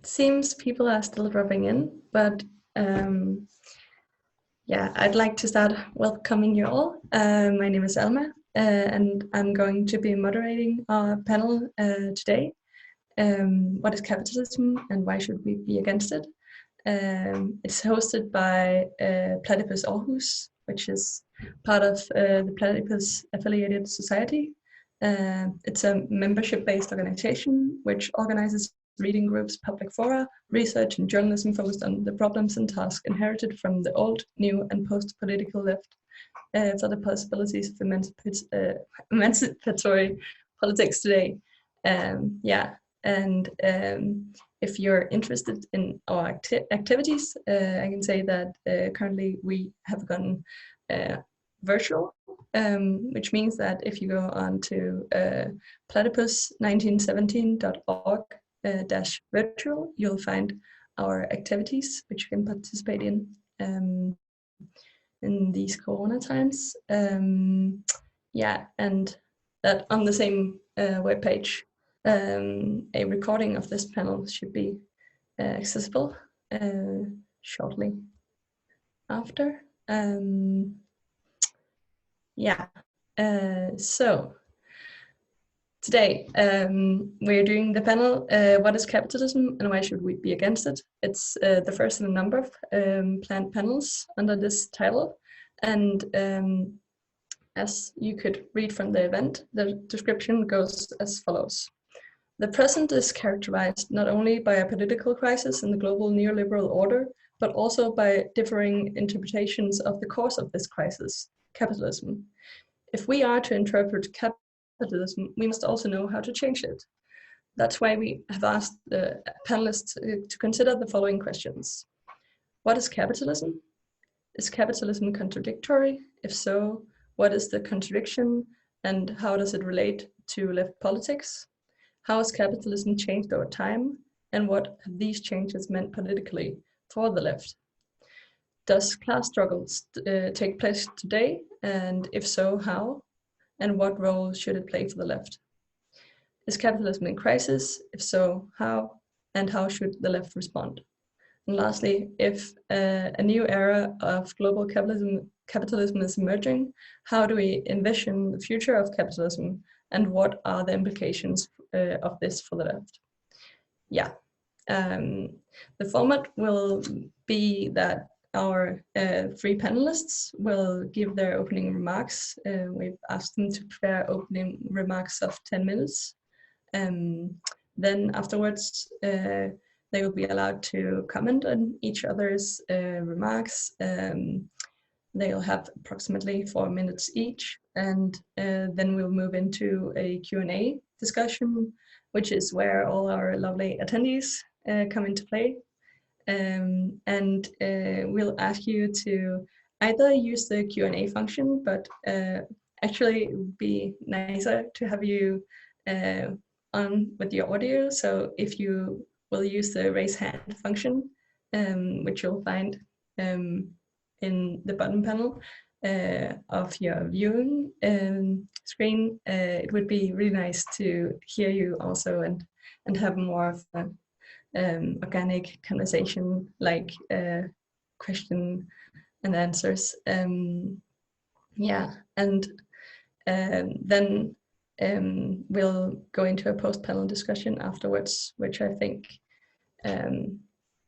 seems people are still dropping in, but yeah, I'd like to start welcoming you all. My name is Elma, and I'm going to be moderating our panel today. What is capitalism and why should we be against it? It's hosted by Platypus Aarhus, which is part of the Platypus Affiliated Society. It's a membership-based organization which organizes reading groups, public fora, research and journalism focused on the problems and tasks inherited from the old, new and post-political left for the possibilities of emancipatory politics today. If you're interested in our activities, I can say that currently we have gone virtual, which means that if you go on to platypus1917.org virtual, you'll find our activities which you can participate in these Corona times. And that on the same webpage, a recording of this panel should be accessible shortly after. So today we're doing the panel, what is capitalism and why should we be against it? It's the first in a number of planned panels under this title. And as you could read from the event, the description goes as follows. The present is characterized not only by a political crisis in the global neoliberal order, but also by differing interpretations of the cause of this crisis, capitalism. If we are to interpret capitalism, we must also know how to change it. That's why we have asked the panelists to consider the following questions. What is capitalism? Is capitalism contradictory? If so, what is the contradiction and how does it relate to left politics? How has capitalism changed over time and what have these changes meant politically for the left? Does class struggles take place today? And if so, how? And what role should it play for the left? Is capitalism in crisis? If so, how? And how should the left respond? And lastly, if a new era of global capitalism is emerging, how do we envision the future of capitalism and what are the implications of this for the left? The format will be that our three panelists will give their opening remarks. We've asked them to prepare opening remarks of 10 minutes. Then afterwards, they will be allowed to comment on each other's remarks. They'll have approximately 4 minutes each. And then we'll move into a Q&A discussion, which is where all our lovely attendees come into play. We'll ask you to either use the Q&A function, but actually it would be nicer to have you on with your audio. So if you will use the raise hand function, which you'll find in the bottom panel of your viewing screen, it would be really nice to hear you also and have more of a organic conversation, like question and answers. Then we'll go into a post-panel discussion afterwards, which I think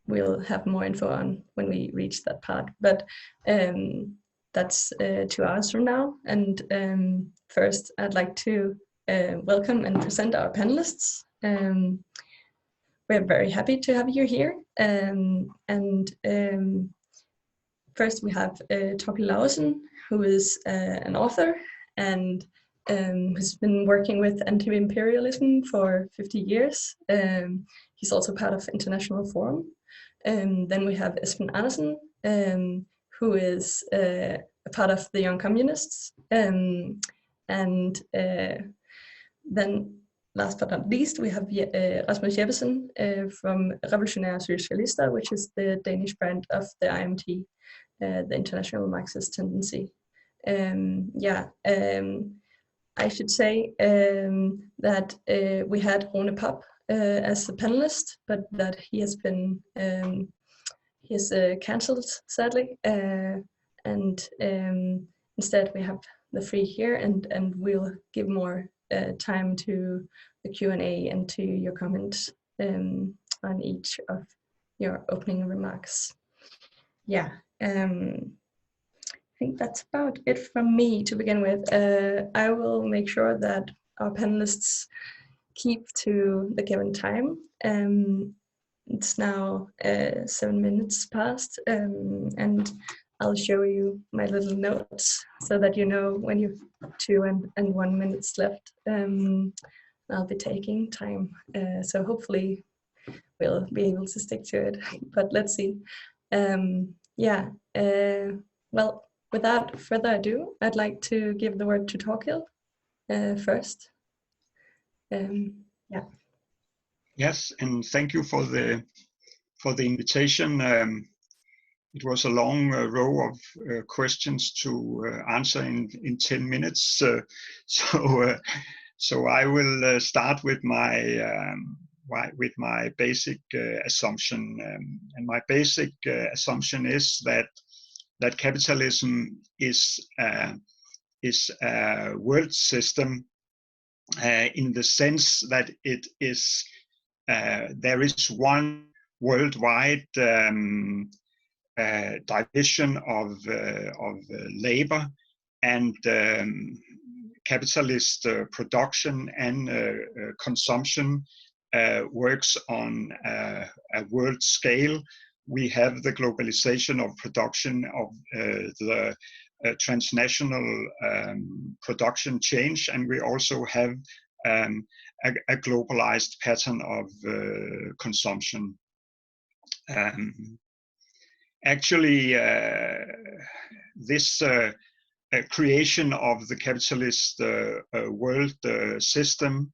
we'll have more info on when we reach that part. But that's 2 hours from now. And first, I'd like to welcome and present our panelists. We're very happy to have you here. First, we have Torkel Lausen, who is an author and who's been working with anti-imperialism for 50 years. He's also part of International Forum. Then we have Esben Andersen, who is a part of the Young Communists. Then last but not least, we have Rasmus Jeppesen from Revolutionære Socialister, which is the Danish brand of the IMT, the International Marxist Tendency. I should say that we had Rune Popp as a panelist, but that he has been cancelled sadly, and instead we have the three here, and we'll give more time to the Q&A and to your comments on each of your opening remarks. Yeah, I think that's about it from me to begin with. I will make sure that our panelists keep to the given time. It's now 7 minutes past, and I'll show you my little notes so that you know when you have 2 and 1 minutes left. I'll be taking time, so hopefully we'll be able to stick to it, but let's see. Yeah, well, without further ado, I'd like to give the word to Torkild first. Yeah. Yes, and thank you for the invitation. It was a long row of questions to answer in 10 minutes. So I will start with my basic assumption, and my basic assumption is that capitalism is a world system in the sense that it is there is one worldwide division of labor, and capitalist production and consumption works on a world scale. We have the globalization of production of the transnational production change, and we also have a globalized pattern of consumption. Actually, this creation of the capitalist world system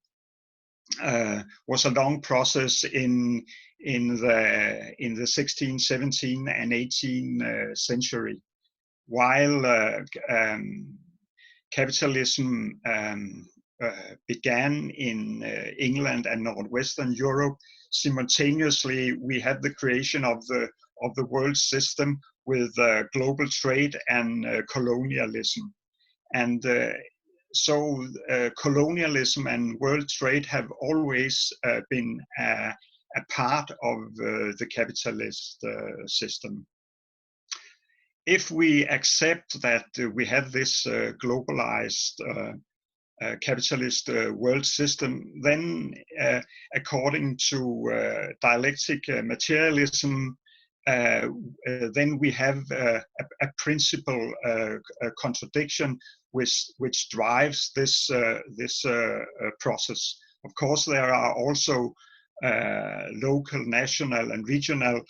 was a long process in the 16th, 17th, and 18th century. While capitalism began in England and Northwestern Europe, simultaneously we had the creation of the world system with global trade and colonialism. And so colonialism and world trade have always been a part of the capitalist system. If we accept that we have this globalized capitalist world system, then according to dialectic materialism, then we have a principal contradiction which drives this process. Of course, there are also local, national, and regional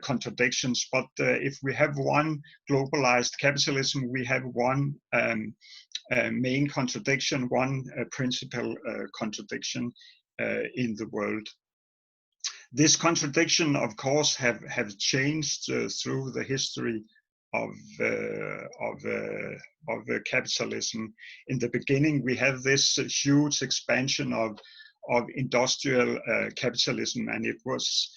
contradictions, but if we have one globalized capitalism, we have one main contradiction, one principal contradiction in the world. This contradiction, of course, have changed through the history of capitalism. In the beginning, we have this huge expansion of industrial capitalism, and it was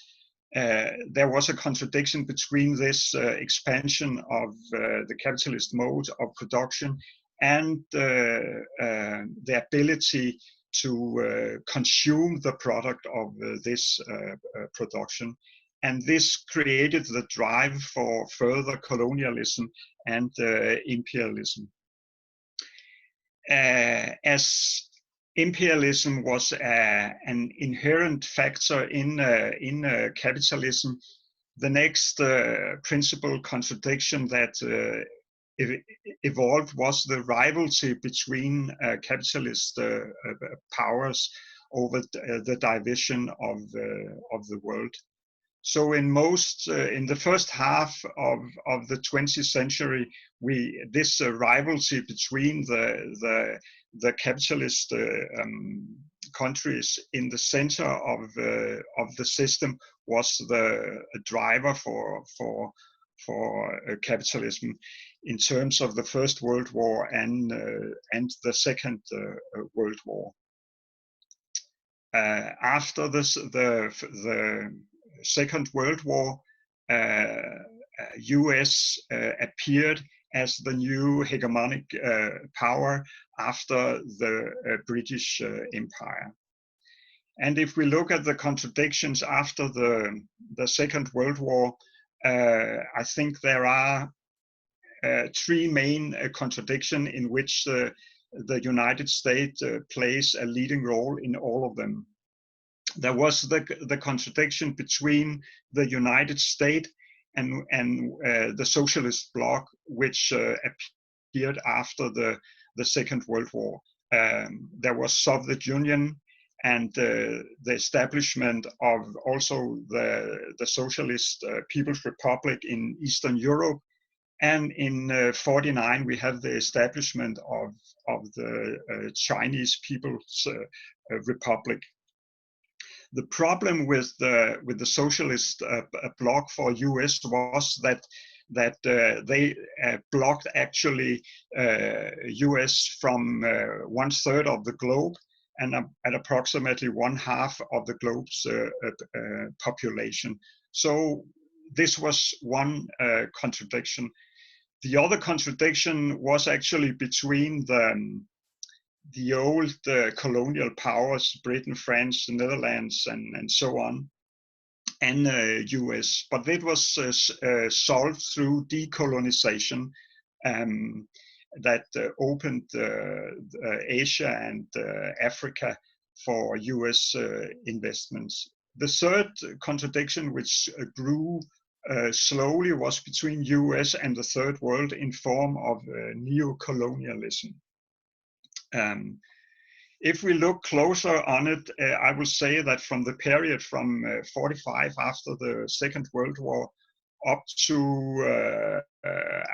there was a contradiction between this expansion of the capitalist mode of production and the ability to consume the product of this production. And this created the drive for further colonialism and imperialism. As imperialism was an inherent factor in capitalism, the next principal contradiction that evolved was the rivalry between capitalist powers over the division of the world. So in the first half of the 20th century, this rivalry between the capitalist countries in the center of the system was the driver for capitalism in terms of the First World War and the Second World War. After the Second World War, US appeared as the new hegemonic power after the British Empire. And if we look at the contradictions after the Second World War, I think there are three main contradictions in which the United States plays a leading role in all of them. There was the contradiction between the United States and the socialist bloc, which appeared after the Second World War. There was Soviet Union and the establishment of also the Socialist People's Republic in Eastern Europe. And in 1949, we have the establishment of the Chinese People's Republic. The problem with the socialist bloc for US was that they blocked actually US from 1/3 of the globe and at approximately 1/2 of the globe's population. So this was one contradiction. The other contradiction was actually between the old colonial powers, Britain, France, the Netherlands, and so on, and US. But it was solved through decolonization that opened Asia and Africa for US investments. The third contradiction, which grew slowly, was between US and the Third World in form of neocolonialism. If we look closer on it, I will say that from the period from 1945 after the Second World War up to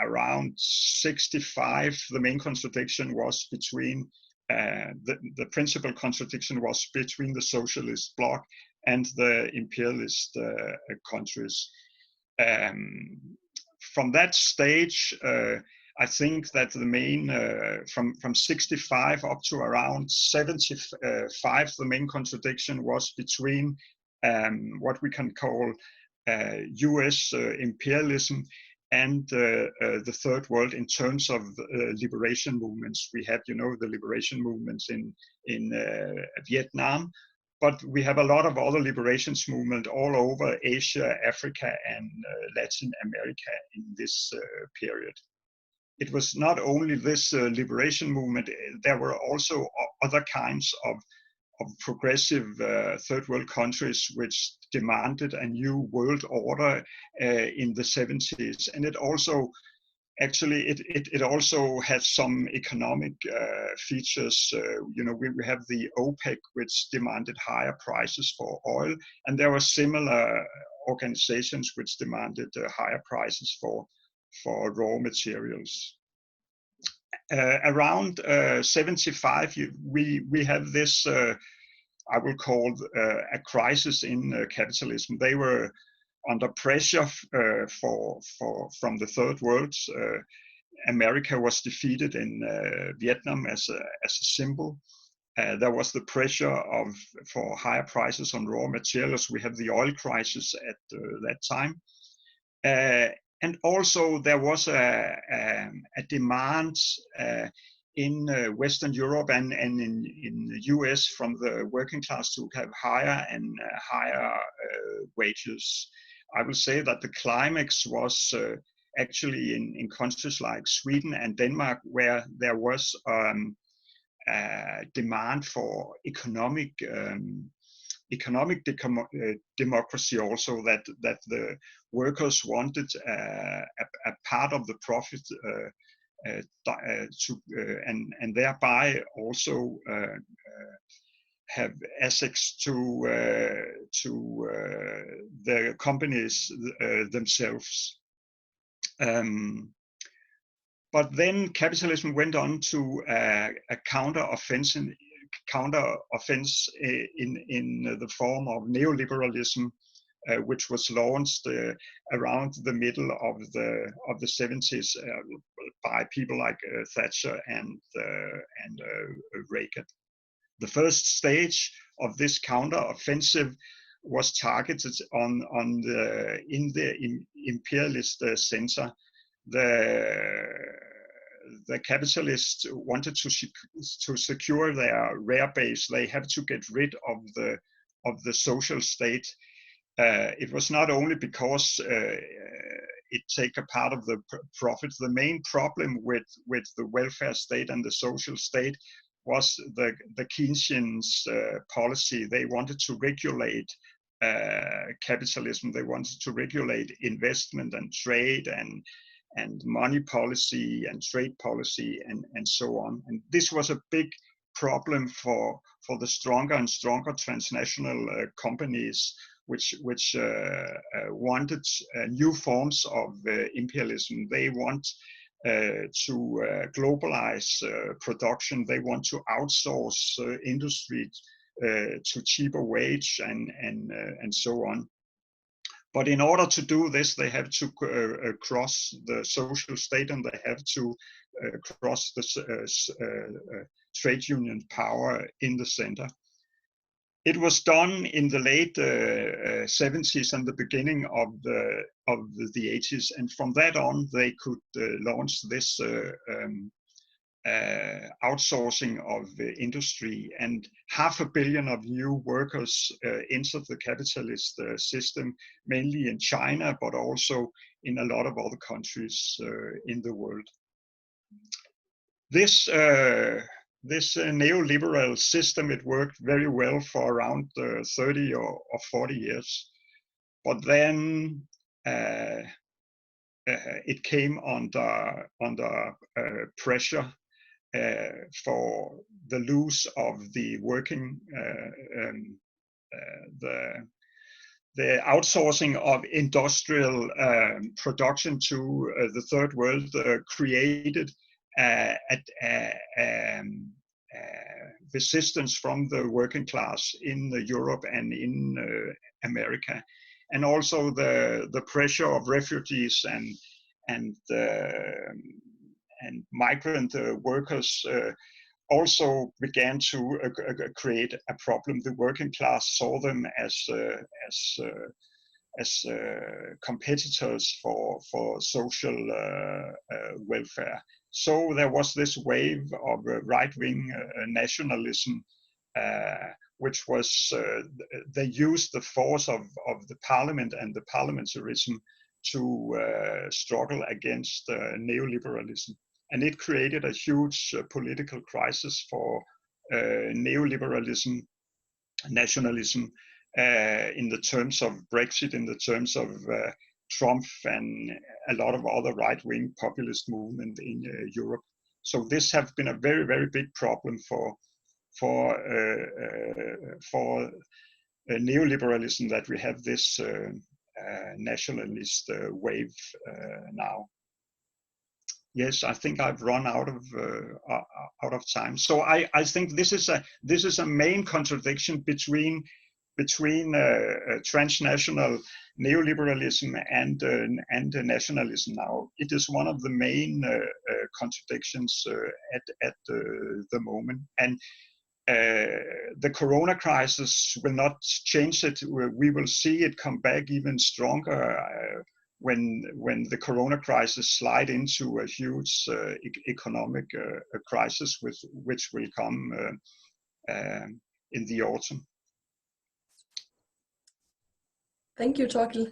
around 1965, the main contradiction was between the principal contradiction was between the socialist bloc and the imperialist countries. From that stage, I think that the main, from 65 up to around 75, the main contradiction was between what we can call US imperialism and the Third World in terms of liberation movements. We have, the liberation movements in Vietnam, but we have a lot of other liberations movement all over Asia, Africa, and Latin America in this period. It was not only this liberation movement, there were also other kinds of progressive third world countries which demanded a new world order in the 70s. And it also, actually, it also had some economic features. We have the OPEC, which demanded higher prices for oil, and there were similar organizations which demanded higher prices for raw materials. Around 75, we have this, I will call a crisis in capitalism. They were under pressure from the Third World. America was defeated in Vietnam as a symbol. There was the pressure for higher prices on raw materials. We have the oil crisis at that time. And also there was a demand in Western Europe and in the US from the working class to have higher and higher wages. I will say that the climax was actually in countries like Sweden and Denmark, where there was demand for economic democracy also, that the workers wanted a part of the profit and thereby also have access to the companies themselves. But then capitalism went on to a counter-offense in the form of neoliberalism, which was launched around the middle of the 70s by people like Thatcher and Reagan. The first stage of this counter-offensive was targeted in the imperialist center. The capitalists wanted to secure their rare base. They have to get rid of the social state. It was not only because it take a part of the profit. The main problem with the welfare state and the social state was the Keynesians' policy. They wanted to regulate capitalism. They wanted to regulate investment and trade and money policy and trade policy and so on. And this was a big problem for the stronger and stronger transnational companies, which wanted new forms of imperialism. They want to globalize production. They want to outsource industry to cheaper wage and so on. But in order to do this, they have to cross the social state, and they have to cross the trade union power in the center. It was done in the late 70s and the beginning of the 80s, and from that on, they could launch this outsourcing of industry, and 500 million of new workers entered the capitalist system, mainly in China, but also in a lot of other countries in the world. This neoliberal system, it worked very well for around 30 or 40 years, but then it came under pressure for the loss of the working, the outsourcing of industrial production to the third world created resistance from the working class in Europe and in America, and also the pressure of refugees and migrant workers also began to create a problem. The working class saw them as competitors for social welfare. So there was this wave of right-wing nationalism, which was, they used the force of the parliament and the parliamentarism to struggle against neoliberalism. And it created a huge political crisis for neoliberalism, nationalism, in the terms of Brexit, in the terms of Trump and a lot of other right-wing populist movement in Europe. So this has been a very, very big problem for neoliberalism, that we have this nationalist wave now. Yes, I think I've run out of time. So I think this is a main contradiction between transnational neoliberalism and nationalism now. It is one of the main contradictions at the moment. And the corona crisis will not change it. We will see it come back even stronger when the corona crisis slide into a huge economic crisis, which will come in the autumn. Thank you, Torkel.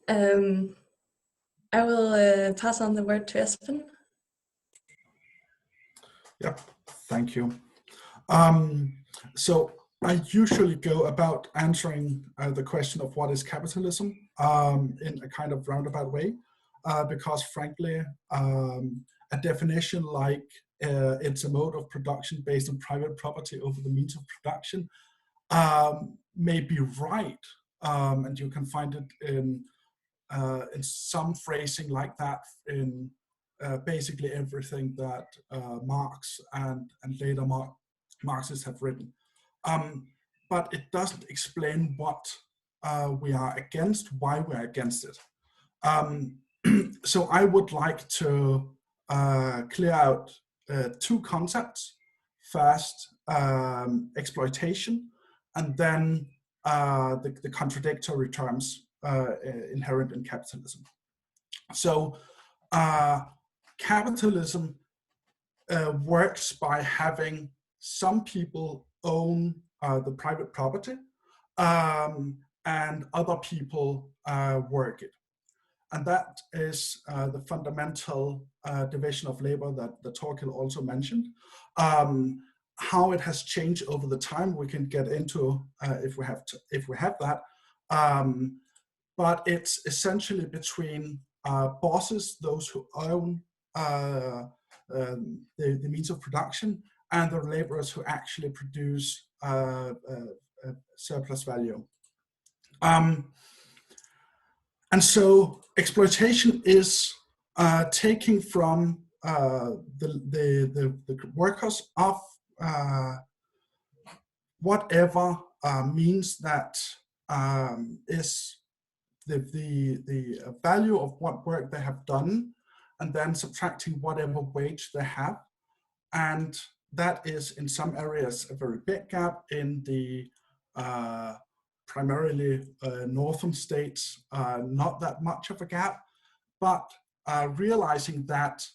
I will pass on the word to Espen. Yeah, thank you. So I usually go about answering the question of what is capitalism in a kind of roundabout way, because frankly, a definition like it's a mode of production based on private property over the means of production may be right, and you can find it in some phrasing like that in basically everything that Marx and later Marxists have written. But it doesn't explain what we are against, why we're against it. So I would like to clear out two concepts. First, exploitation, and then the contradictory terms inherent in capitalism. So capitalism works by having some people own the private property and other people work it. And that is the fundamental division of labor that Torkild also mentioned. How it has changed over the time, we can get into if we have that. But it's essentially between bosses, those who own the means of production, and the laborers who actually produce surplus value. And so exploitation is taking from the workers of whatever means that is the value of what work they have done, and then subtracting whatever wage they have. And that is in some areas a very big gap. In the primarily northern states, not that much of a gap, but realizing that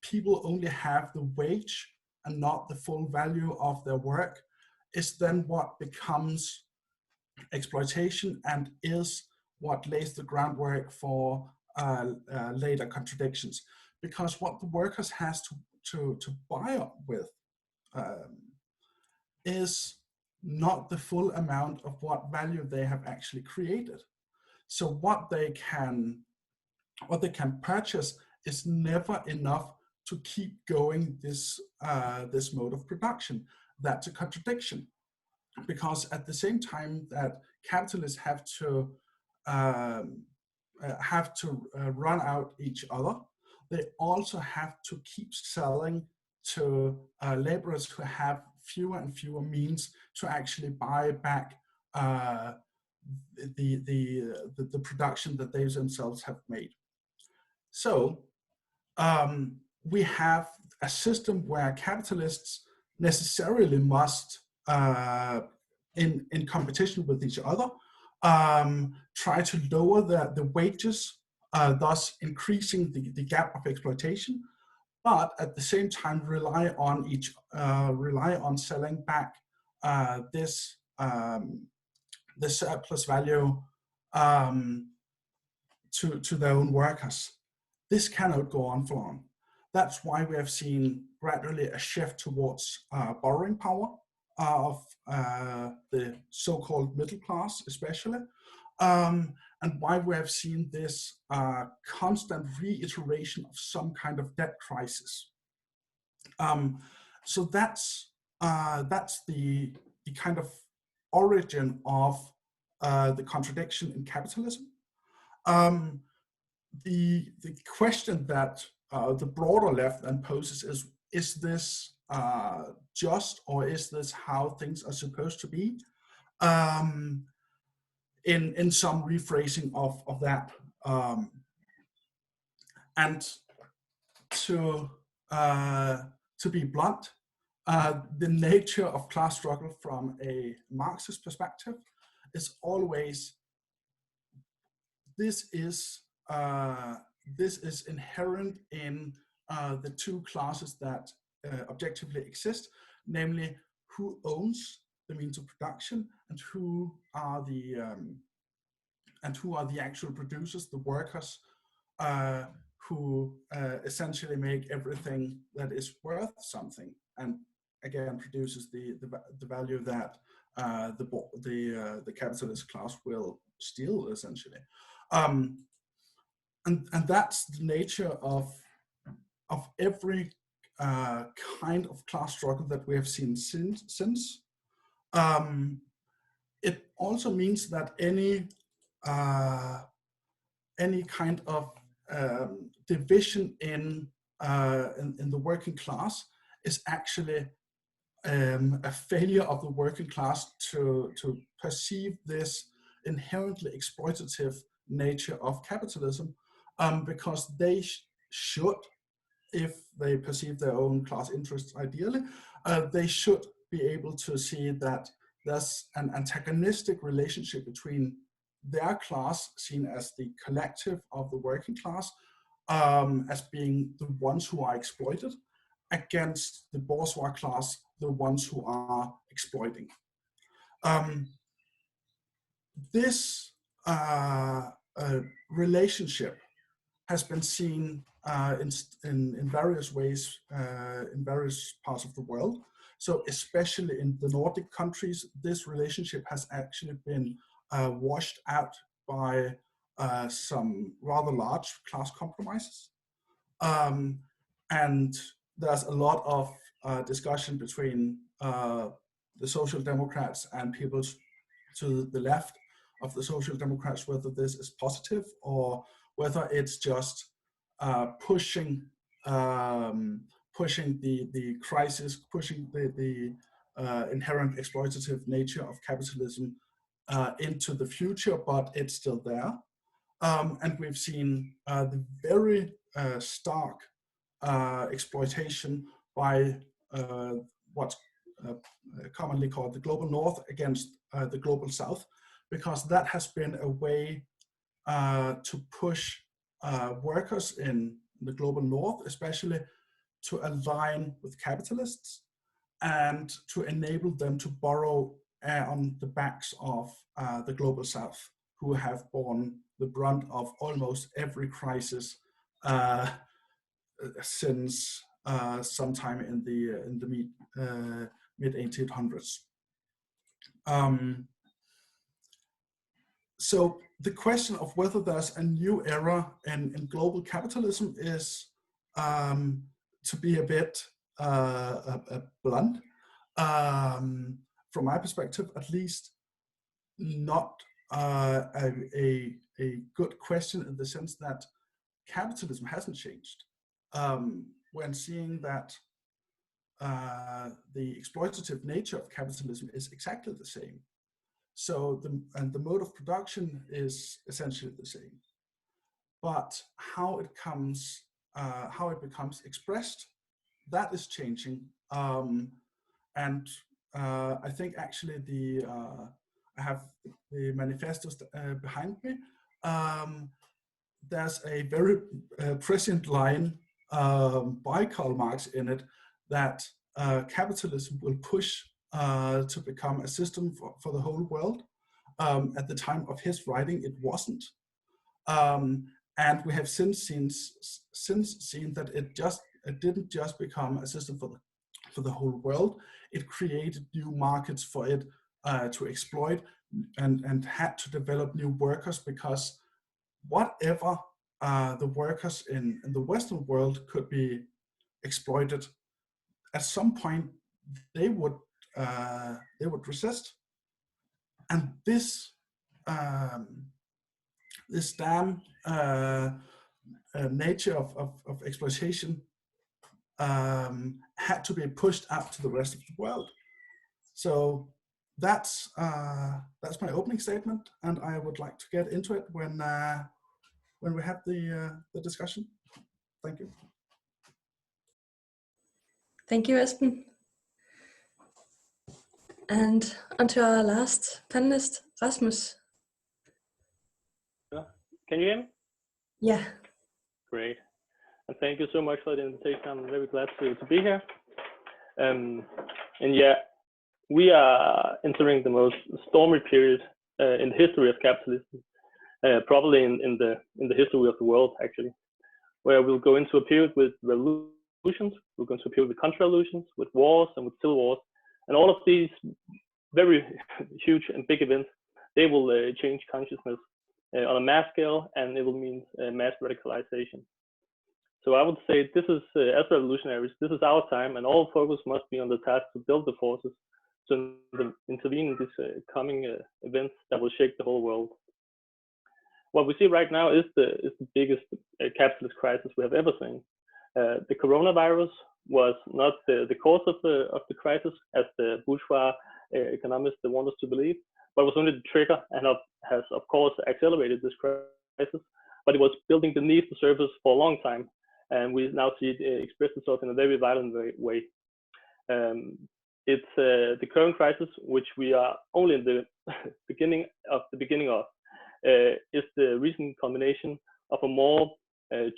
people only have the wage and not the full value of their work is then what becomes exploitation and is what lays the groundwork for later contradictions. Because what the workers has to buy up with is not the full amount of what value they have actually created. So what they can purchase is never enough to keep going this mode of production. That's a contradiction, because at the same time that capitalists have to run out each other, they also have to keep selling to laborers who have fewer and fewer means to actually buy back the production that they themselves have made. So we have a system where capitalists necessarily must, in competition with each other, try to lower the wages, thus increasing the gap of exploitation, but at the same time rely on selling back this the surplus value to their own workers. This cannot go on for long. That's why we have seen gradually a shift towards borrowing power of the so-called middle class, especially, and why we have seen this constant reiteration of some kind of debt crisis. So that's the kind of origin of the contradiction in capitalism. The question that the broader left then poses is this just, or is this how things are supposed to be? In some rephrasing of that. And to be blunt, the nature of class struggle from a Marxist perspective is always this is inherent in the two classes that objectively exist, namely who owns the means of production and who are the actual producers, the workers who essentially make everything that is worth something, and again produces the value that the capitalist class will steal, essentially. And that's the nature of every kind of class struggle that we have seen since. It also means that any kind of division in the working class is actually a failure of the working class to perceive this inherently exploitative nature of capitalism, because they should, if they perceive their own class interests ideally, they should be able to see that there's an antagonistic relationship between their class, seen as the collective of the working class, as being the ones who are exploited, against the bourgeois class, the ones who are exploiting. This relationship has been seen in various ways in various parts of the world. So especially in the Nordic countries, this relationship has actually been washed out by some rather large class compromises. And there's a lot of discussion between the Social Democrats and people to the left of the Social Democrats, whether this is positive or whether it's just pushing the crisis, pushing the inherent exploitative nature of capitalism into the future, but it's still there. And we've seen the very stark exploitation by what's commonly called the global north against the global south, because that has been a way to push workers in the global north, especially to align with capitalists and to enable them to borrow on the backs of the global south, who have borne the brunt of almost every crisis since sometime in the mid 1800s. So the question of whether there's a new era in global capitalism is, to be a bit blunt, from my perspective at least, not a good question, in the sense that capitalism hasn't changed. When seeing that the exploitative nature of capitalism is exactly the same. So the mode of production is essentially the same, but how it becomes expressed, that is changing. And I think actually I have the manifestos behind me. There's a very prescient line by Karl Marx in it that capitalism will push to become a system for the whole world. At the time of his writing, it wasn't. And we have since seen that it didn't just become a system for the whole world. It created new markets for it to exploit, and had to develop new workers, because whatever the workers in the Western world could be exploited, at some point they would resist. And this damn nature of exploitation had to be pushed out to the rest of the world. So that's my opening statement, and I would like to get into it when we have the discussion. Thank you. Thank you, Esben. And onto our last panelist, Rasmus. Can you hear me? Yeah. Great. And thank you so much for the invitation. I'm very glad to be here. And yeah, we are entering the most stormy period in the history of capitalism, probably in the history of the world, actually, where we'll go into a period with revolutions, we'll go into a period with counter-revolutions, with wars and with civil wars. And all of these very huge and big events, they will change consciousness on a mass scale, and it will mean mass radicalization. So I would say this is, as revolutionaries, this is our time, and all focus must be on the task to build the forces to intervene in these coming events that will shake the whole world. What we see right now is the biggest capitalist crisis we have ever seen. The coronavirus was not the cause of the crisis, as the bourgeois economists want us to believe, but was only the trigger, and has of course accelerated this crisis. But it was building beneath the surface for a long time, and we now see it express itself in a very violent way. it's the current crisis, which we are only in the beginning of, is the recent culmination of a more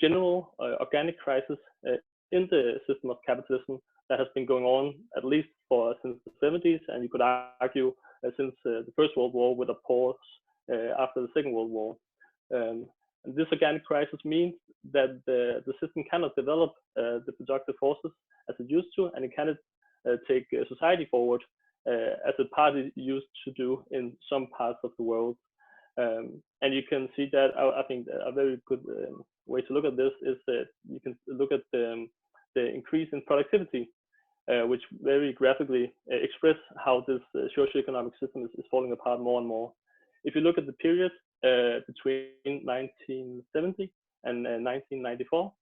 general organic crisis in the system of capitalism that has been going on at least since the 70s, and you could argue since the First World War, with a pause after the Second World War. And this organic crisis means that the system cannot develop the productive forces as it used to, and it cannot take society forward as it partly used to do in some parts of the world. And you can see that, I think a very good way to look at this is that you can look at the increase in productivity, which very graphically express how this socioeconomic system is falling apart more and more. If you look at the period between 1970 and 1994,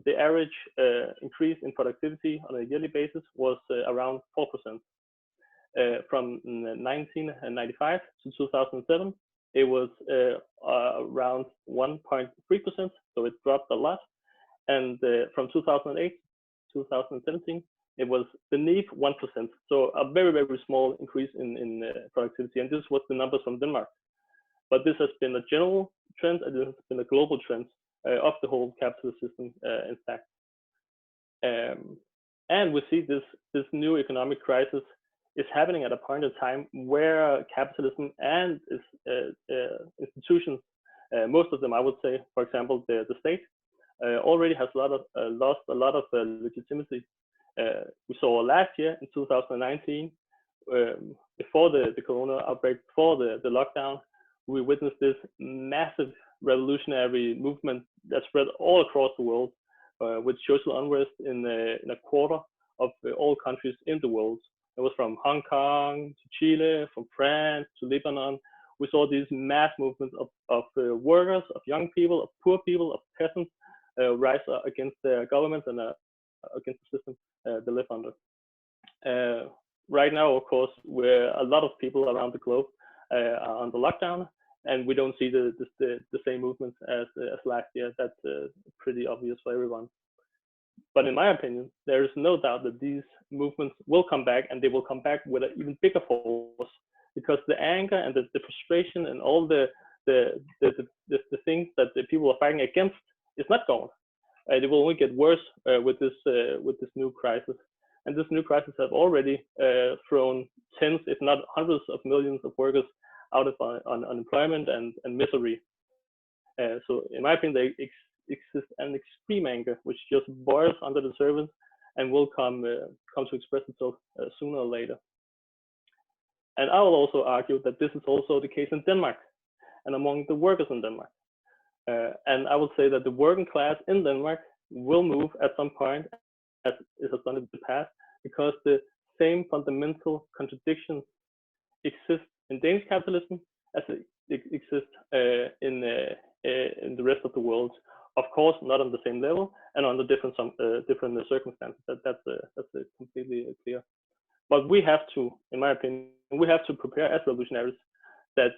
the average increase in productivity on a yearly basis was around 4%. From 1995 to 2007, it was around 1.3%, so it dropped a lot. And from 2008 to 2017, it was beneath 1%, so a very, very small increase in productivity. And this was the numbers from Denmark. But this has been a general trend, and this has been a global trend of the whole capitalist system, in fact. And we see this new economic crisis is happening at a point in time where capitalism and its institutions, most of them, I would say, for example, the state, already has lost a lot of legitimacy. We saw last year in 2019, before the corona outbreak, before the lockdown, we witnessed this massive revolutionary movement that spread all across the world, with social unrest in a quarter of all countries in the world. It was from Hong Kong to Chile, from France to Lebanon. We saw these mass movements of workers, of young people, of poor people, of peasants rise against their government and against the system they live under. Right now, of course, where a lot of people around the globe are under lockdown, and we don't see the same movements as last year. That's pretty obvious for everyone. But in my opinion, there is no doubt that these movements will come back, and they will come back with an even bigger force, because the anger and the frustration and all the things that the people are fighting against is not gone. It will only get worse with this new crisis. And this new crisis has already thrown tens, if not hundreds of millions of workers out of unemployment and misery. So in my opinion, there exists an extreme anger which just boils under the surface and will come to express itself sooner or later. And I will also argue that this is also the case in Denmark and among the workers in Denmark. And I would say that the working class in Denmark will move at some point, as it has done in the past, because the same fundamental contradictions exist in Danish capitalism as it exists in the rest of the world. Of course, not on the same level and under different circumstances. That's completely clear. But we have to, in my opinion, we have to prepare as revolutionaries that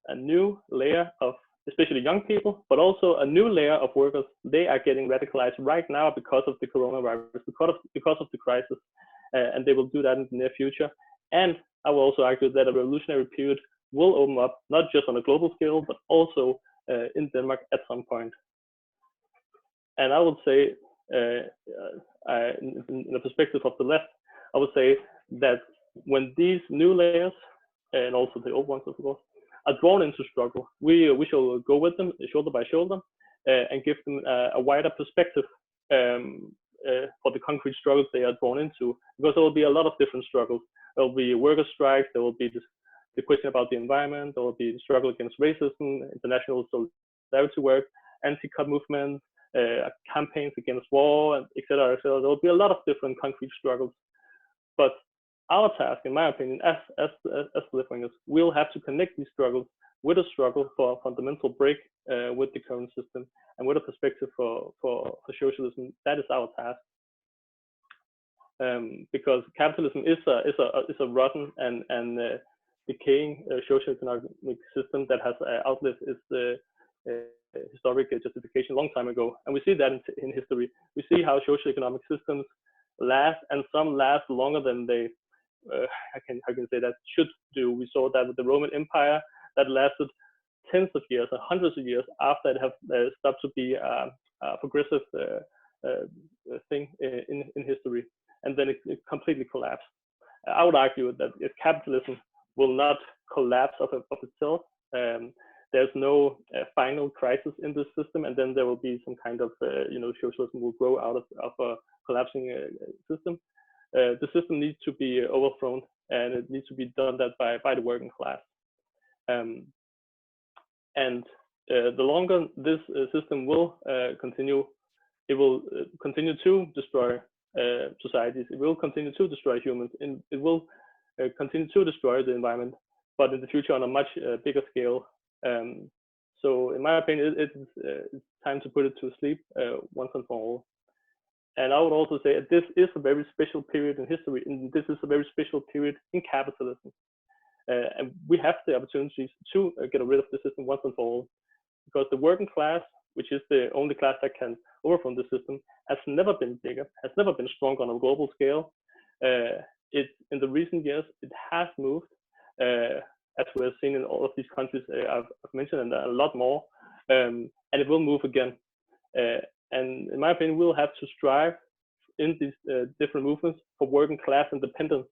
a new layer of, especially young people, but also a new layer of workers, they are getting radicalized right now because of the coronavirus, because of the crisis, and they will do that in the near future. And I will also argue that a revolutionary period will open up, not just on a global scale, but also in Denmark at some point. And I would say, in the perspective of the left, I would say that when these new layers, and also the old ones, of course, are drawn into struggle, we shall go with them shoulder by shoulder and give them a wider perspective for the concrete struggles they are drawn into, because there will be a lot of different struggles. There will be worker strikes, there will be the question about the environment, there will be the struggle against racism, international solidarity work, anti-cut movements, campaigns against war, etc., etc. There will be a lot of different concrete struggles. But our task, in my opinion, as left-wingers, we'll have to connect these struggles with a struggle for a fundamental break with the current system and with a perspective for socialism. That is our task, because capitalism is a rotten and decaying socioeconomic system that has outlived its historic justification a long time ago. And we see that in history. We see how socioeconomic systems last, and some last longer than they I can say that should do. We saw that with the Roman Empire that lasted tens of years or hundreds of years after it have stopped to be a progressive thing in history, and then it completely collapsed. I would argue that if capitalism will not collapse of itself, there's no final crisis in this system, and then there will be some kind of socialism will grow out of a collapsing system. The system needs to be overthrown, and it needs to be done that by the working class. And the longer this system will continue, it will continue to destroy societies. It will continue to destroy humans, and it will continue to destroy the environment, but in the future on a much bigger scale. So in my opinion, it's time to put it to sleep once and for all. And I would also say that this is a very special period in history, and this is a very special period in capitalism. And we have the opportunities to get rid of the system once and for all, because the working class, which is the only class that can overthrow the system, has never been bigger, has never been stronger on a global scale. In the recent years, it has moved, as we have seen in all of these countries I've mentioned, and a lot more, and it will move again. And in my opinion, we'll have to strive in these different movements for working class independence,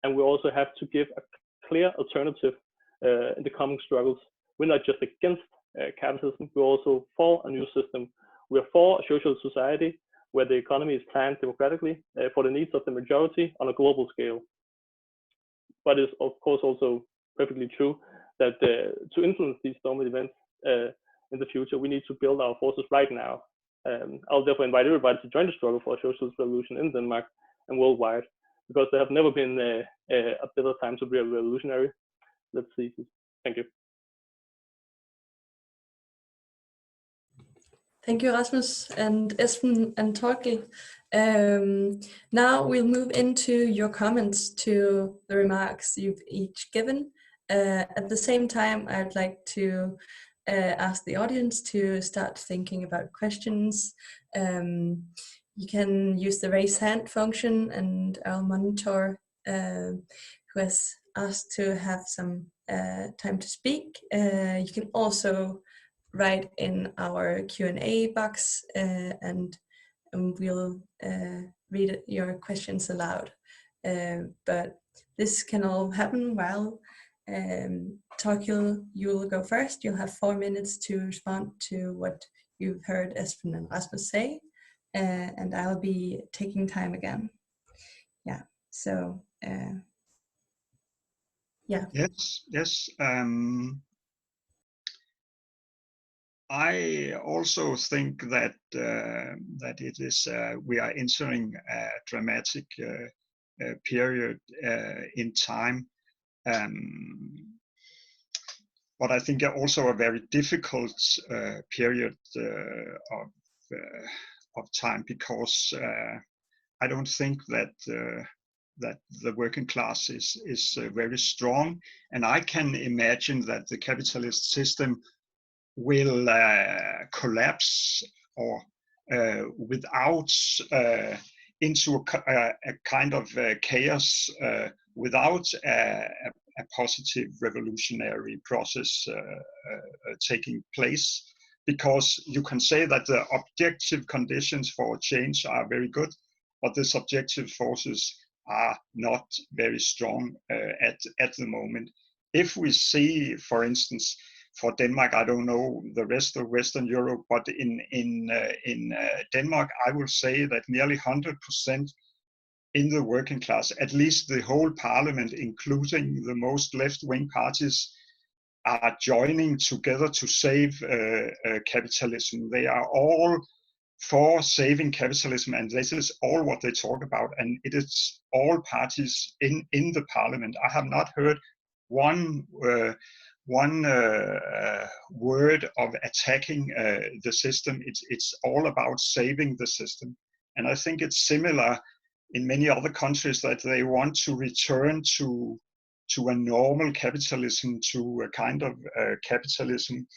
and we also have to give a clear alternative in the coming struggles. We're not just against capitalism, we're also for a new system. We're for a social society where the economy is planned democratically for the needs of the majority on a global scale. But it's of course also perfectly true that to influence these stormy events in the future, we need to build our forces right now. I'll therefore invite everybody to join the struggle for a socialist revolution in Denmark and worldwide, because there have never been a better time to be a revolutionary. Let's see. Thank you. Thank you, Rasmus and Esben and Torkel. Now we'll move into your comments to the remarks you've each given. At the same time, I'd like to ask the audience to start thinking about questions. You can use the raise hand function, and our monitor, who has asked to have some time to speak, you can also write in our Q&A box, and we'll read your questions aloud. But this can all happen while Torkel, you'll go first. You'll have 4 minutes to respond to what you've heard Esben and Rasmus say, and I'll be taking time again. Yeah, so yeah. Yes. I also think that that it is we are entering a dramatic period in time, but I think also a very difficult period of time, because I don't think that that the working class is very strong, and I can imagine that the capitalist system will collapse or without into a kind of chaos, without a positive revolutionary process taking place, because you can say that the objective conditions for change are very good, but the subjective forces are not very strong at the moment. If we see, for instance, for Denmark, I don't know the rest of Western Europe, but in Denmark, I will say that nearly 100% in the working class, at least the whole parliament, including the most left-wing parties, are joining together to save capitalism. They are all for saving capitalism, and this is all what they talk about, and it is all parties in the parliament. I have not heard one word of attacking the system. It's all about saving the system, and I think it's similar in many other countries, that they want to return to a normal capitalism, to a kind of capitalism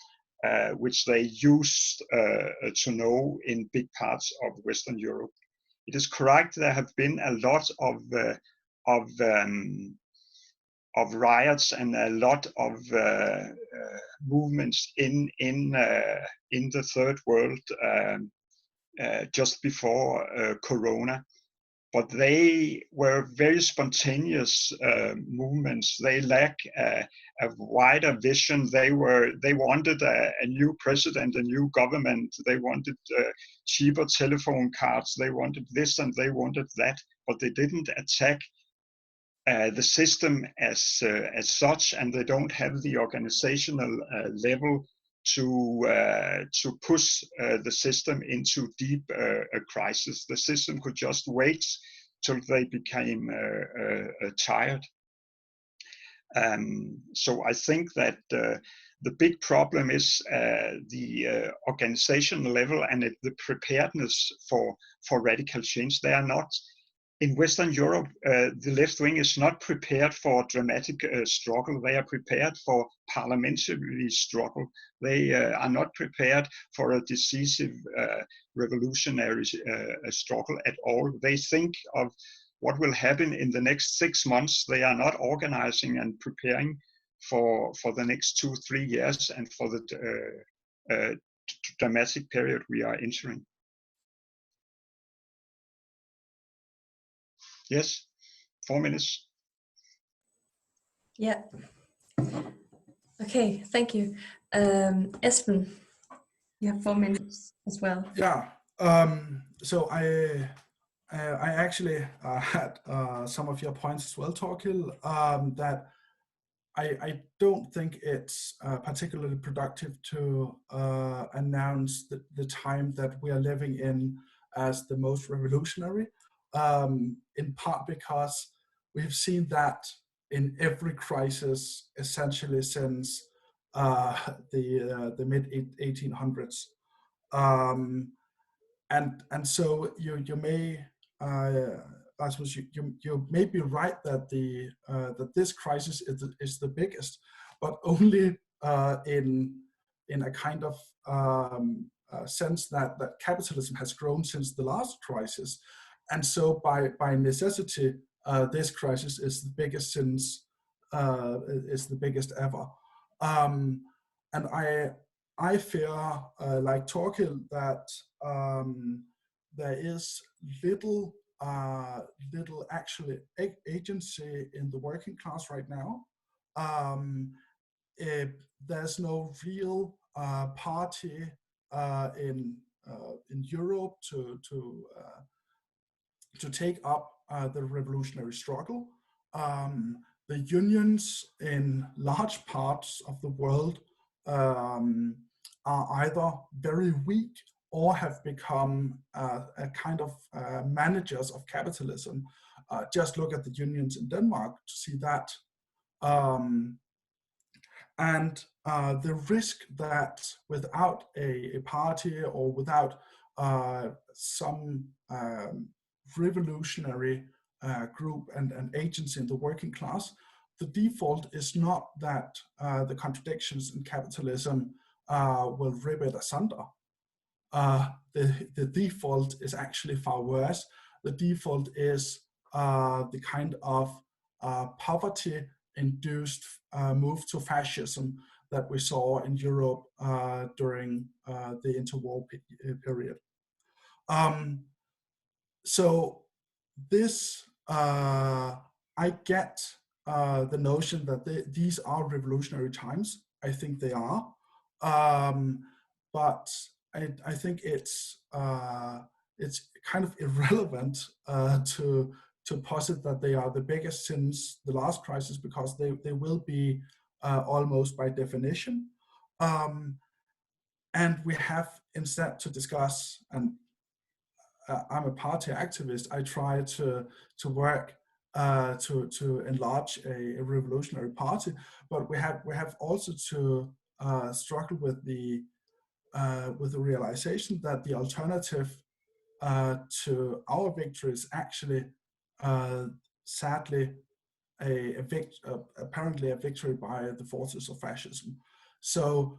which they used to know in big parts of Western Europe. It is correct, there have been a lot of riots and a lot of movements in the third world just before Corona. But they were very spontaneous movements. They lack a wider vision. They wanted a new president, a new government. They wanted cheaper telephone cards. They wanted this and they wanted that. But they didn't attack the system as such, and they don't have the organizational level to push the system into deep crisis. The system could just wait till they became tired. So I think that the big problem is the organizational level and the preparedness for radical change. They are not. In Western Europe, the left wing is not prepared for dramatic struggle. They are prepared for parliamentary struggle. They are not prepared for a decisive revolutionary struggle at all. They think of what will happen in the next 6 months. They are not organizing and preparing for the next 2-3 years and for the dramatic period we are entering. Yes, 4 minutes. Yeah. Okay, thank you. Esben, you have 4 minutes as well. Yeah. So I actually had some of your points as well, Torkild, that I don't think it's particularly productive to announce the time that we are living in as the most revolutionary, in part because we've seen that in every crisis essentially since the mid 1800s. And so you may I suppose you may be right that that this crisis is the biggest, but only in a kind of sense that capitalism has grown since the last crisis, and so by necessity this crisis is the biggest since is the biggest ever. And I feel like Torkild that there is little actually agency in the working class right now. There's no real party in Europe to take up the revolutionary struggle. The unions in large parts of the world are either very weak or have become a kind of managers of capitalism. Just look at the unions in Denmark to see that. And the risk that without a party or without some revolutionary group and agency in the working class, the default is not that the contradictions in capitalism will rip it asunder. The default is actually far worse. The default is the kind of poverty-induced move to fascism that we saw in Europe during the interwar period. So this, I get the notion that these are revolutionary times. I think they are, but I think it's kind of irrelevant to posit that they are the biggest since the last crisis, because they will be almost by definition. And we have instead to discuss, and I'm a party activist, I try to work to enlarge a revolutionary party, but we have also to struggle with the realization that the alternative to our victory is actually sadly apparently a victory by the forces of fascism. So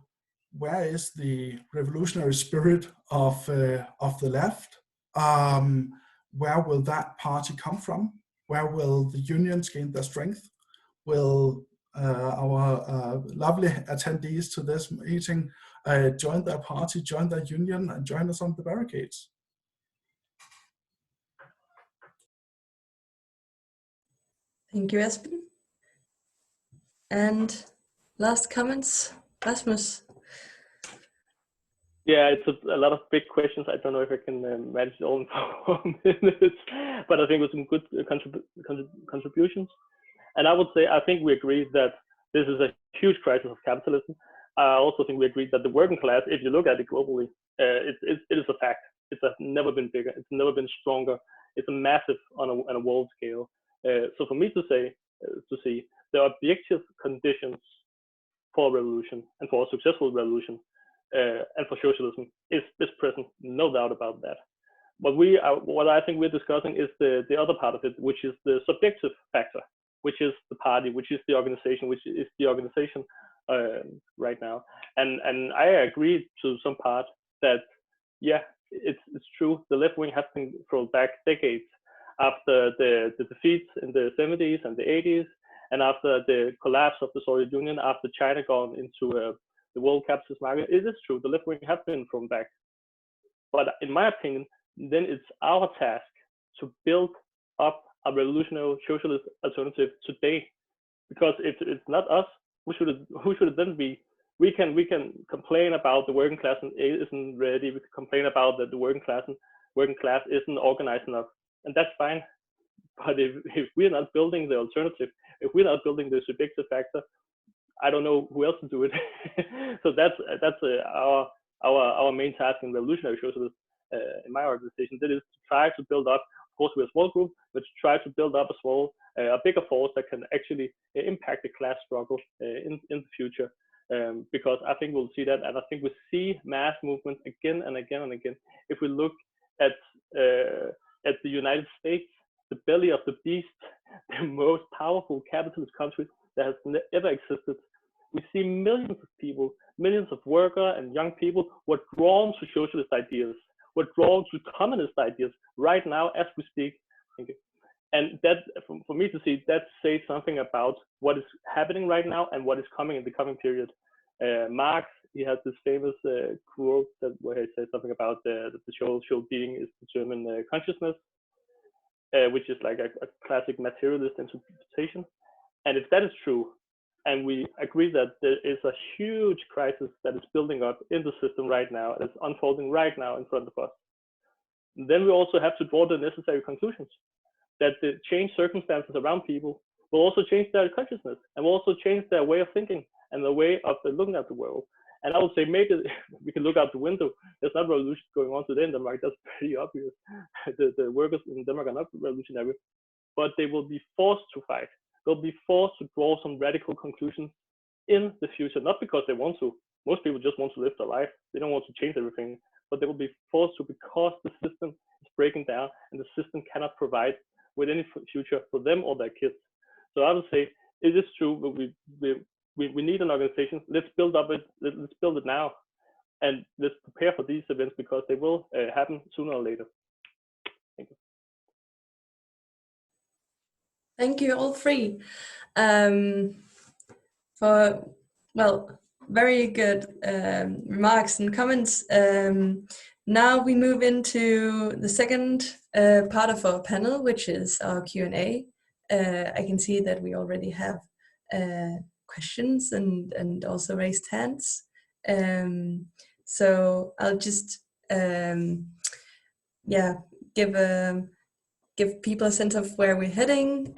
where is the revolutionary spirit of the left? Where will that party come from? Where will the unions gain their strength? Will our lovely attendees to this meeting join their party, join their union, and join us on the barricades? Thank you, Esben. And last comments, Rasmus. Yeah, it's a lot of big questions. I don't know if I can manage it all in 4 minutes, but I think it was some good contributions. And I would say, I think we agree that this is a huge crisis of capitalism. I also think we agree that the working class, if you look at it globally, it is a fact. It's never been bigger. It's never been stronger. It's a massive on a world scale. So for me to see the objective conditions for revolution and for a successful revolution and for socialism is present, no doubt about that. What I think we're discussing is the other part of it, which is the subjective factor, which is the party, which is the organization, right now. And I agree to some part that, yeah, it's true. The left wing has been thrown back decades after the defeats in the 70s and the 80s, and after the collapse of the Soviet Union, after China gone into the world capitalist market. It is true, the left wing have been thrown back. But in my opinion, then it's our task to build up a revolutionary socialist alternative today. Because if it's not us, who should it then be? We can complain about the working class isn't ready. We can complain about that the working class isn't organized enough, and that's fine. But if we're not building the alternative, if we're not building the subjective factor, I don't know who else to do it. So that's our main task in revolutionary socialism in my organization. That is to try to build up. Of course, we're a small group, but to try to build up a bigger force that can actually impact the class struggle in the future. Because I think we'll see that, and I think we see mass movements again and again and again. If we look at the United States, the belly of the beast, the most powerful capitalist country that has ever existed, we see millions of people, millions of workers and young people who are drawn to socialist ideas, who are drawn to communist ideas right now as we speak. Thank you. And that, for me to see, that says something about what is happening right now and what is coming in the coming period. Marx, he has this famous quote where he says something about that the social being is determined consciousness, which is like a classic materialist interpretation. And if that is true, and we agree that there is a huge crisis that is building up in the system right now, and it's unfolding right now in front of us, then we also have to draw the necessary conclusions that the changed circumstances around people will also change their consciousness and will also change their way of thinking and the way of looking at the world. And I would say maybe we can look out the window. There's not revolution going on today in Denmark. That's pretty obvious. The workers in Denmark are not revolutionary, but they will be forced to fight. They'll be forced to draw some radical conclusions in the future, not because they want to. Most people just want to live their life. They don't want to change everything, but they will be forced to because the system is breaking down and the system cannot provide with any future for them or their kids. So I would say it is true, but we need an organization. Let's build it now, and let's prepare for these events because they will happen sooner or later. Thank you. Thank you, all three, for, well, very good remarks and comments. Now we move into the second part of our panel, which is our Q&A. I can see that we already have questions and also raised hands. So I'll just give people a sense of where we're heading.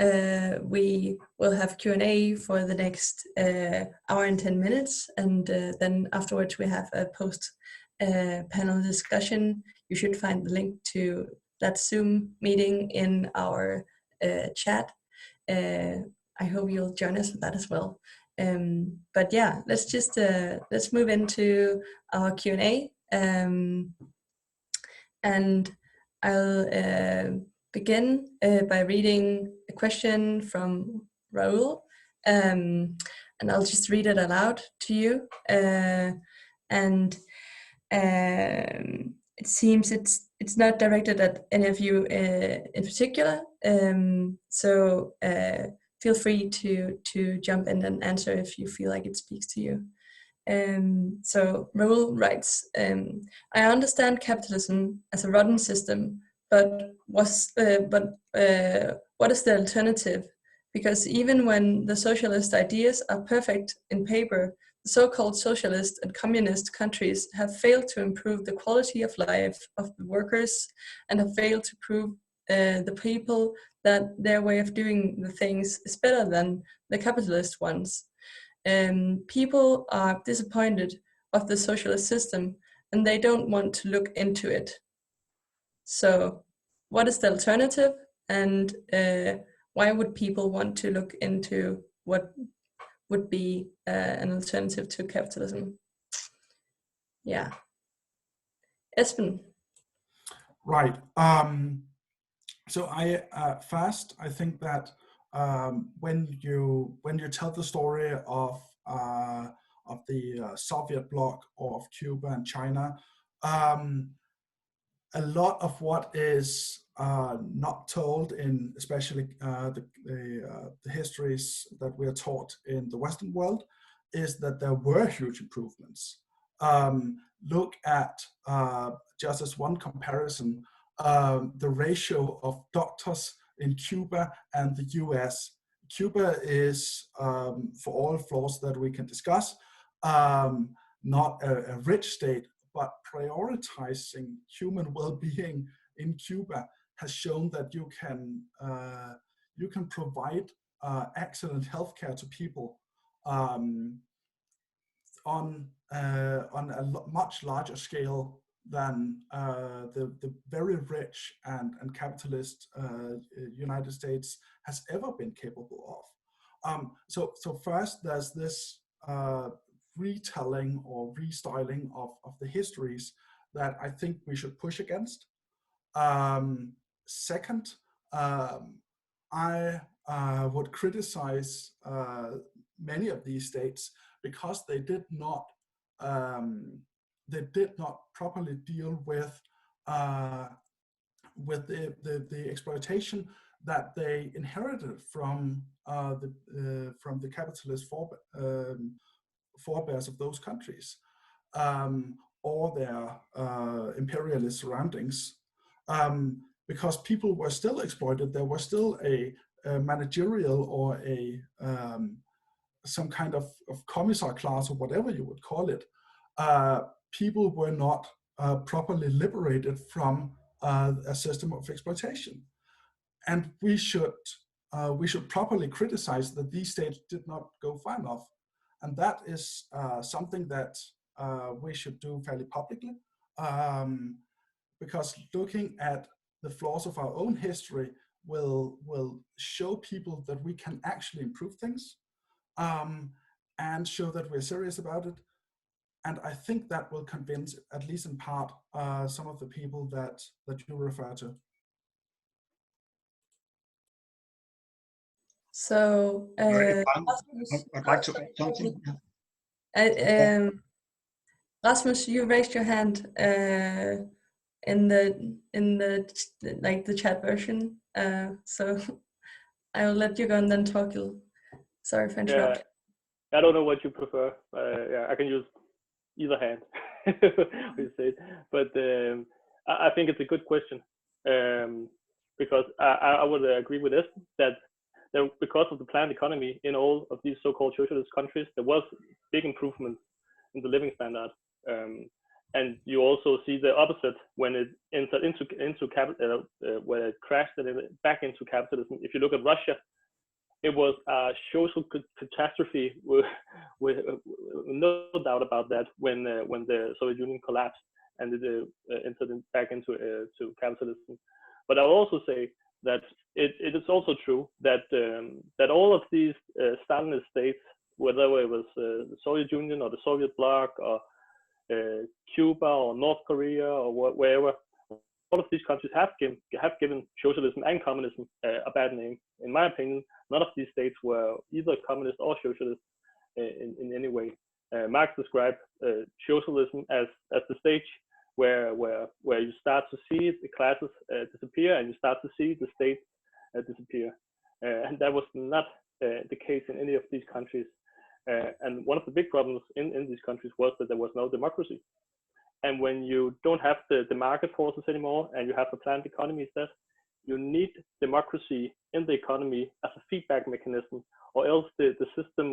We will have Q&A for the next hour and 10 minutes, and then afterwards we have a post panel discussion. You should find the link to that Zoom meeting in our chat. I hope you'll join us for that as well. But yeah, let's move into our Q&A, and I'll begin by reading a question from Raoul, and I'll just read it aloud to you. And it seems it's not directed at any of you in particular. So feel free to jump in and answer if you feel like it speaks to you. So Raoul writes, I understand capitalism as a rotten system, but what is the alternative? Because even when the socialist ideas are perfect in paper, the so-called socialist and communist countries have failed to improve the quality of life of the workers and have failed to prove the people that their way of doing the things is better than the capitalist ones. People are disappointed of the socialist system and they don't want to look into it. So what is the alternative, and why would people want to look into what would be an alternative to capitalism? Yeah. Espen. Right. So I think that when you tell the story of the Soviet bloc or of Cuba and China, a lot of what is not told in especially the histories that we are taught in the Western world is that there were huge improvements. Look at, just as one comparison, the ratio of doctors in Cuba and the US. Cuba is, for all flaws that we can discuss, not a rich state, but prioritizing human well-being in Cuba has shown that you can provide excellent healthcare to people on a much larger scale than the very rich and capitalist United States has ever been capable of. So first there's this retelling or restyling of the histories that I think we should push against. Second, I would criticize many of these states because they did not properly deal with the exploitation that they inherited from the capitalist forebears of those countries, or their imperialist surroundings, because people were still exploited. There was still a managerial or some kind of commissar class or whatever you would call it. People were not properly liberated from a system of exploitation, and we should properly criticize that these states did not go far enough. And that is something that we should do fairly publicly, because looking at the flaws of our own history will show people that we can actually improve things, and show that we're serious about it. And I think that will convince, at least in part, some of the people that you refer to. So I'd like to add something. Rasmus, you raised your hand in the chat version. So I will let you go and then talk. Sorry for interrupting. Yeah, I don't know what you prefer. Yeah, I can use either hand. But I think it's a good question, because I would agree with this, that because of the planned economy in all of these so-called socialist countries, there was big improvement in the living standard. And you also see the opposite when it entered into capital, where it crashed back into capitalism. If you look at Russia, it was a social catastrophe, with no doubt about that, when the Soviet Union collapsed and it entered back into capitalism. But I'll also say that it is also true that that all of these Stalinist states, whether it was the Soviet Union or the Soviet bloc or Cuba or North Korea or wherever, all of these countries have given socialism and communism a bad name. In my opinion, none of these states were either communist or socialist in any way. Marx described socialism as the stage where you start to see the classes disappear, and you start to see the state disappear. And that was not the case in any of these countries. And one of the big problems in these countries was that there was no democracy. And when you don't have the market forces anymore, and you have a planned economy instead, you need democracy in the economy as a feedback mechanism, or else the system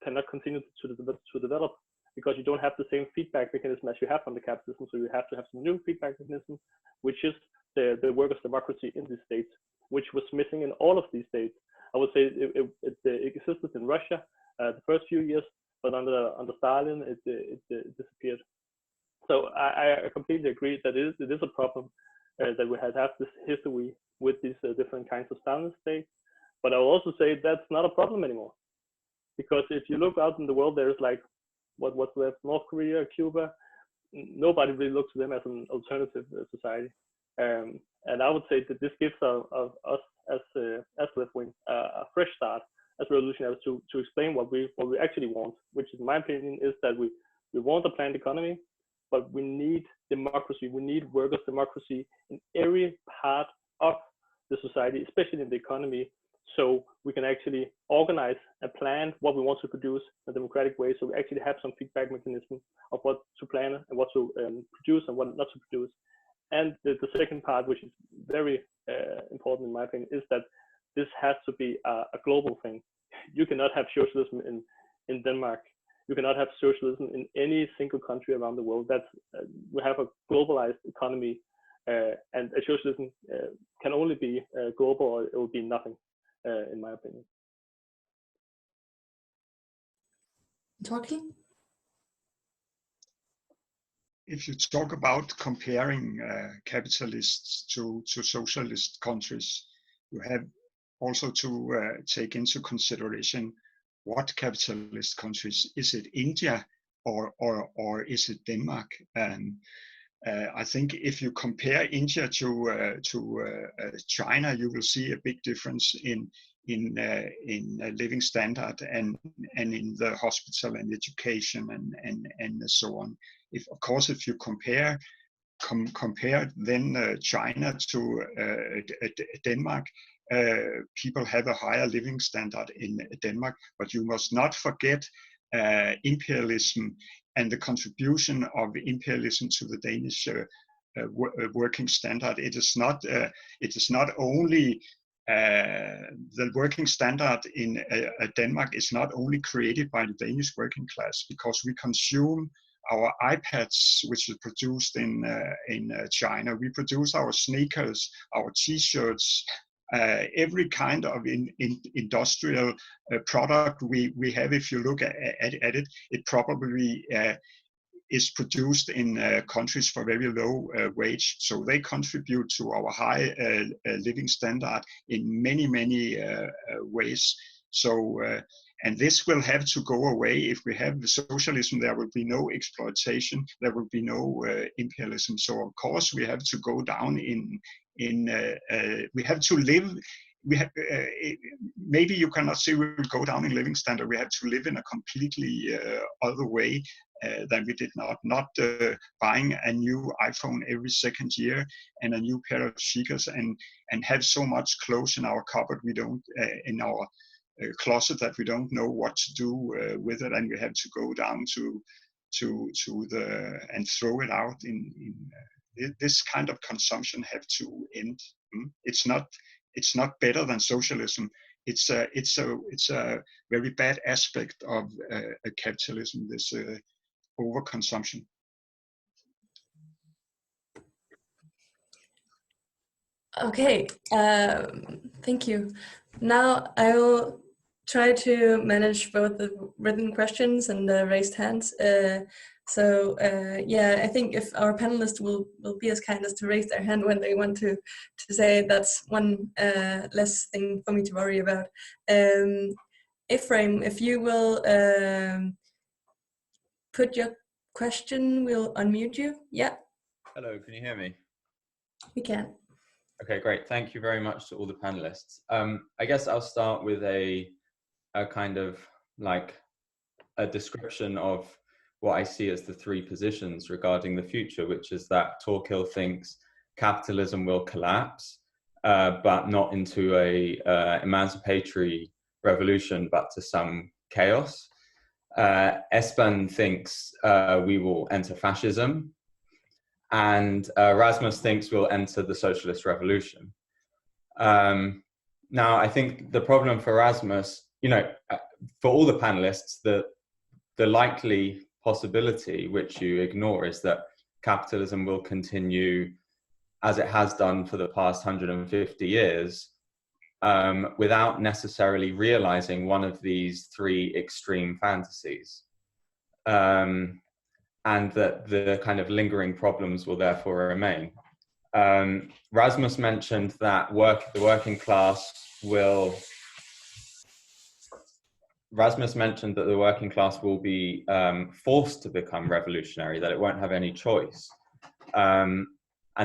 cannot continue to develop, because you don't have the same feedback mechanism as you have under capitalism. So you have to have some new feedback mechanism, which is the workers' democracy in these states, which was missing in all of these states. I would say it existed in Russia the first few years, but under Stalin it disappeared. So I completely agree that it is a problem that we have this history with these different kinds of Stalinist states. But I will also say that's not a problem anymore, because if you look out in the world, there's like what's left, North Korea, Cuba. Nobody really looks to them as an alternative society. And I would say that this gives us as left wing a fresh start as revolutionaries to explain what we actually want, which in my opinion is that we want a planned economy, but we need democracy. We need workers' democracy in every part of the society, especially in the economy, so we can actually organize and plan what we want to produce in a democratic way. So we actually have some feedback mechanism of what to plan and what to produce and what not to produce. And the second part, which is very important in my opinion, is that this has to be a global thing. You cannot have socialism in Denmark. You cannot have socialism in any single country around the world. We have a globalized economy, and a socialism can only be global, or it will be nothing, in my opinion. Talking? If you talk about comparing capitalists to socialist countries, you have also to take into consideration what capitalist countries. Is it India or is it Denmark? And I think if you compare India to China, you will see a big difference in living standard and in the hospital and education and so on. Of course, if you compare then China to Denmark, people have a higher living standard in Denmark, but you must not forget imperialism and the contribution of imperialism to the Danish working standard. It is not only the working standard in Denmark is not only created by the Danish working class, because we consume our iPads, which is produced in China. We produce our sneakers, our T-shirts, every kind of industrial product we have. If you look at it, it probably is produced in countries for very low wage. So they contribute to our high living standard in many ways. So and this will have to go away. If we have the socialism, there will be no exploitation, there will be no imperialism. So of course we have to go down we have to live. Maybe you cannot say we will go down in living standard. We have to live in a completely other way than we did not buying a new iPhone every second year and a new pair of sneakers and have so much clothes in our cupboard we don't in our closet that we don't know what to do with it, and we have to go down to the and throw it out in this kind of consumption have to end. It's not better than socialism. It's a very bad aspect of capitalism, this overconsumption. Okay, thank you. Now I will try to manage both the written questions and the raised hands. Yeah, I think if our panelists will be as kind as to raise their hand when they want to say, that's one less thing for me to worry about. Ephraim, if you will put your question, we'll unmute you. Yeah. Hello, can you hear me? We can. Okay, great. Thank you very much to all the panelists. I guess I'll start with a kind of like a description of what I see as the three positions regarding the future, which is that Torquil thinks capitalism will collapse, but not into a emancipatory revolution, but to some chaos. Espen thinks we will enter fascism, and Rasmus thinks we'll enter the socialist revolution. Now, I think the problem for Rasmus, for all the panelists, the likely possibility, which you ignore, is that capitalism will continue as it has done for the past 150 years, without necessarily realizing one of these three extreme fantasies. And that the kind of lingering problems will therefore remain. Rasmus mentioned that the working class will be forced to become revolutionary, that it won't have any choice. And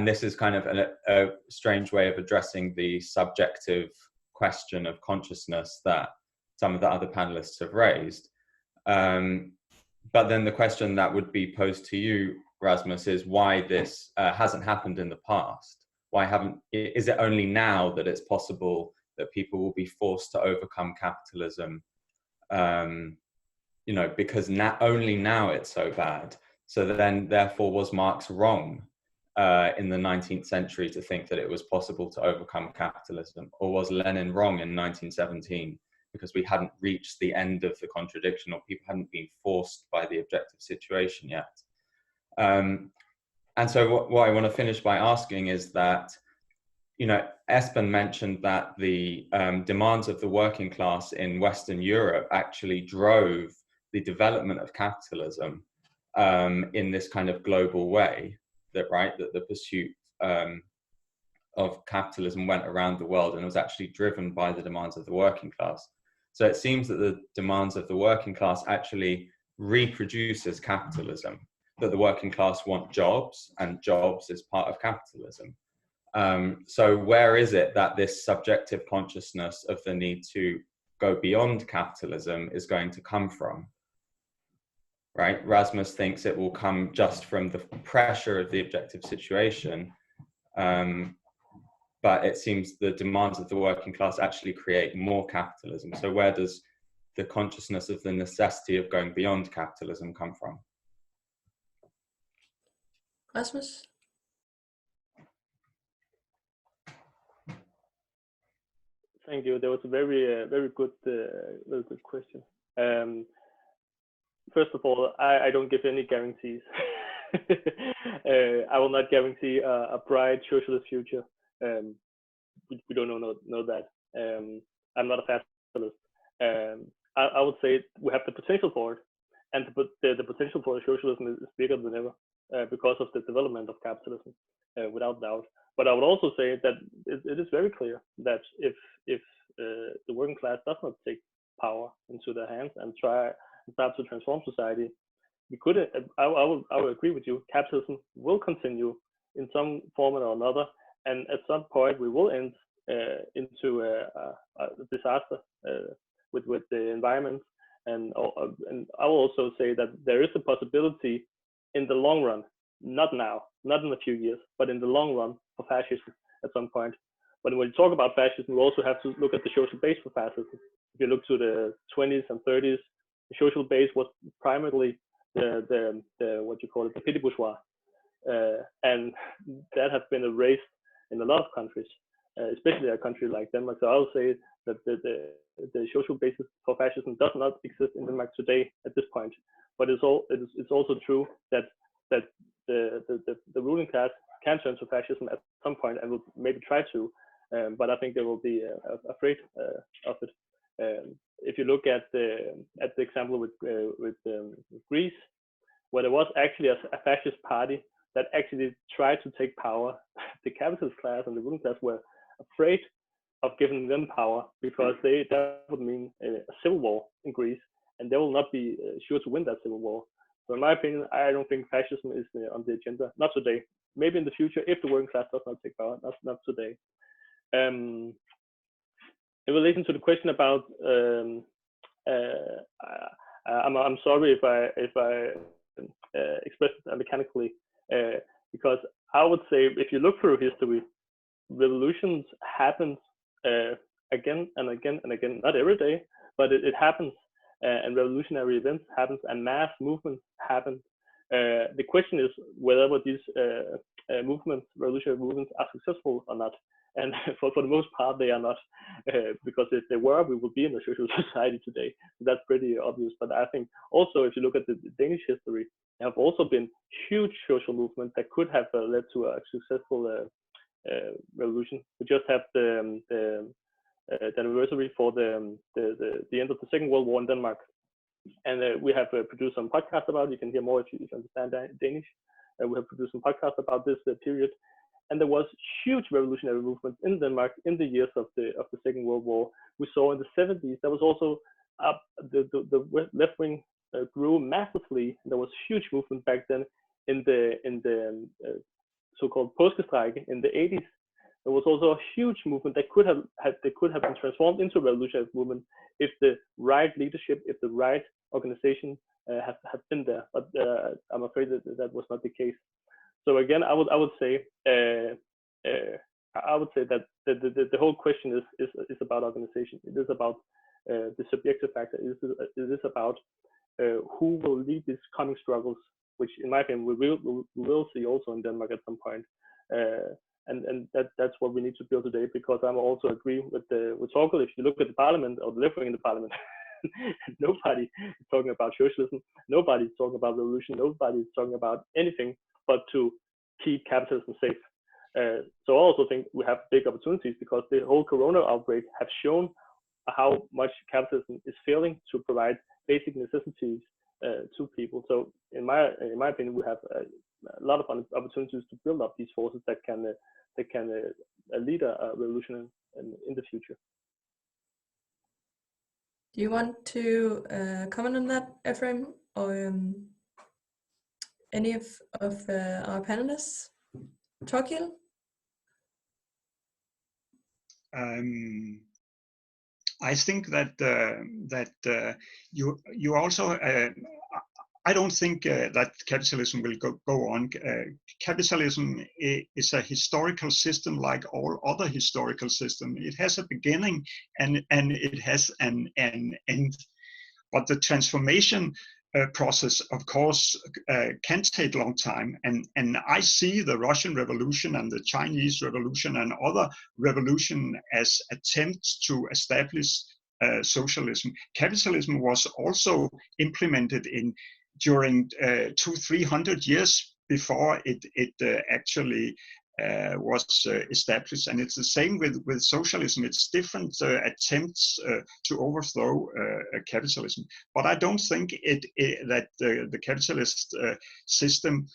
this is kind of a strange way of addressing the subjective question of consciousness that some of the other panelists have raised. But then the question that would be posed to you, Rasmus, is why this hasn't happened in the past? Is it only now that it's possible that people will be forced to overcome capitalism? Because only now it's so bad. So then, therefore, was Marx wrong in the 19th century to think that it was possible to overcome capitalism? Or was Lenin wrong in 1917 because we hadn't reached the end of the contradiction, or people hadn't been forced by the objective situation yet? And so what I want to finish by asking is that, Espen mentioned that the demands of the working class in Western Europe actually drove the development of capitalism in this kind of global way, that the pursuit of capitalism went around the world and was actually driven by the demands of the working class. So it seems that the demands of the working class actually reproduces capitalism, that the working class want jobs, and jobs is part of capitalism. So where is it that this subjective consciousness of the need to go beyond capitalism is going to come from? Right? Rasmus thinks it will come just from the pressure of the objective situation. But it seems the demands of the working class actually create more capitalism. So where does the consciousness of the necessity of going beyond capitalism come from? Rasmus? Thank you. That was a very good question. First of all, I don't give any guarantees. I will not guarantee a bright socialist future. We don't know that. I'm not a fatalist. I would say we have the potential for it, and the potential for socialism is bigger than ever because of the development of capitalism, without doubt. But I would also say that it is very clear that if the working class does not take power into their hands and start to transform society, I would agree with you. Capitalism will continue in some form or another, and at some point we will end into a disaster with the environment. And I will also say that there is a possibility in the long run, not now, not in a few years, but in the long run, for fascism at some point. But when we talk about fascism, we also have to look at the social base for fascism. If you look to the 20s and 30s, the social base was primarily the what you call it, the petty bourgeois, and that has been erased in a lot of countries, especially a country like Denmark. So I will say that the social basis for fascism does not exist in Denmark today at this point. But it's also true that the ruling class can turn to fascism at some point and will maybe try to, but I think they will be afraid of it. If you look at the example with Greece, where there was actually a fascist party that actually tried to take power, the capitalist class and the ruling class were afraid of giving them power because that would mean a civil war in Greece, and they will not be sure to win that civil war. So in my opinion, I don't think fascism is on the agenda, not today. Maybe in the future, if the working class does not take power, not today. In relation to the question about, I'm sorry if I express it mechanically, because I would say if you look through history, revolutions happen again and again and again, not every day, but it happens, and revolutionary events happens, and mass movements happen. The question is whether these revolutionary movements are successful or not. And for the most part, they are not, because if they were, we would be in a social society today. That's pretty obvious. But I think also, if you look at the Danish history, there have also been huge social movements that could have led to a successful revolution. We just have the anniversary for the end of the Second World War in Denmark, and we have produced some podcasts about it. You can hear more if you understand Danish. We have produced some podcasts about this period. And there was huge revolutionary movements in Denmark in the years of the Second World War. We saw in the 70s there was also the left wing grew massively. There was huge movement back then in the so-called påskestrejke in the 80s. There was also a huge movement that could have been transformed into a revolutionary movement if the right leadership, if the right organization had been there. But I'm afraid that was not the case. So again, I would say that the whole question is about organization. It is about the subjective factor. It is about who will lead these coming struggles, which, in my opinion, we will see also in Denmark at some point. And that's what we need to build today. Because I also agree with Torkel. If you look at the parliament or the left wing in the parliament, nobody is talking about socialism. Nobody is talking about revolution. Nobody is talking about anything but to keep capitalism safe. So I also think we have big opportunities, because the whole corona outbreak have shown how much capitalism is failing to provide basic necessities to people. So in my opinion, we have a lot of opportunities to build up these forces that can lead a revolution in the future. Do you want to comment on that, Ephraim, or any of our panelists? Torkel? I think that you also. I don't think that capitalism will go on. Capitalism is a historical system like all other historical systems. It has a beginning and it has an end. But the transformation process, of course, can take a long time. And I see the Russian Revolution and the Chinese Revolution and other revolution as attempts to establish socialism. Capitalism was also implemented during 200-300 years before it actually was established. And it's the same with socialism. It's different attempts to overthrow capitalism. But I don't think that the capitalist system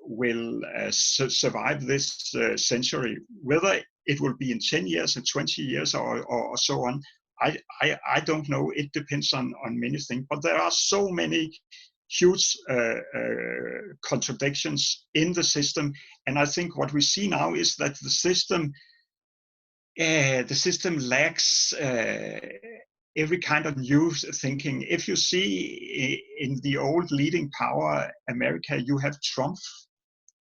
will survive this century. Whether it will be in 10 years and 20 years or so on, I don't know. It depends on many things. But there are so many huge contradictions in the system, and I think what we see now is that the system lacks every kind of new thinking. If you see in the old leading power, America, you have Trump,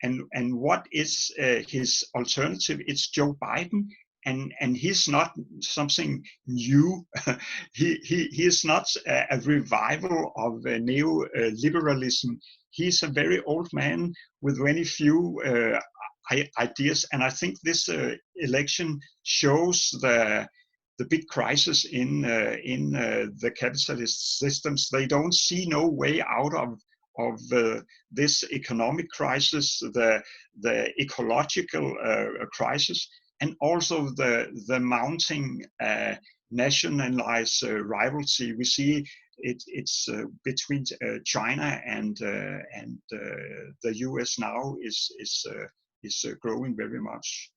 and what is his alternative? It's Joe Biden. And he's not something new. he is not a revival of neoliberalism. He's a very old man with very few ideas. And I think this election shows the big crisis in the capitalist systems. They don't see no way out of this economic crisis, the ecological crisis. And also the mounting nationalized rivalry. We see it's between China and the US now is growing very much.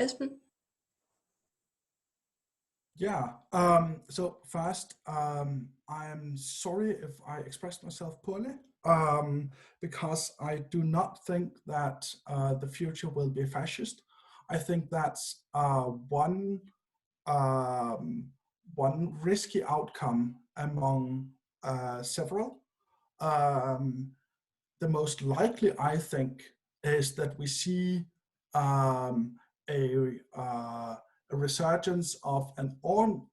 Esben? Yeah. So first, I'm sorry if I expressed myself poorly. Because I do not think that the future will be fascist. I think that's one risky outcome among several. The most likely, I think, is that we see a resurgence of an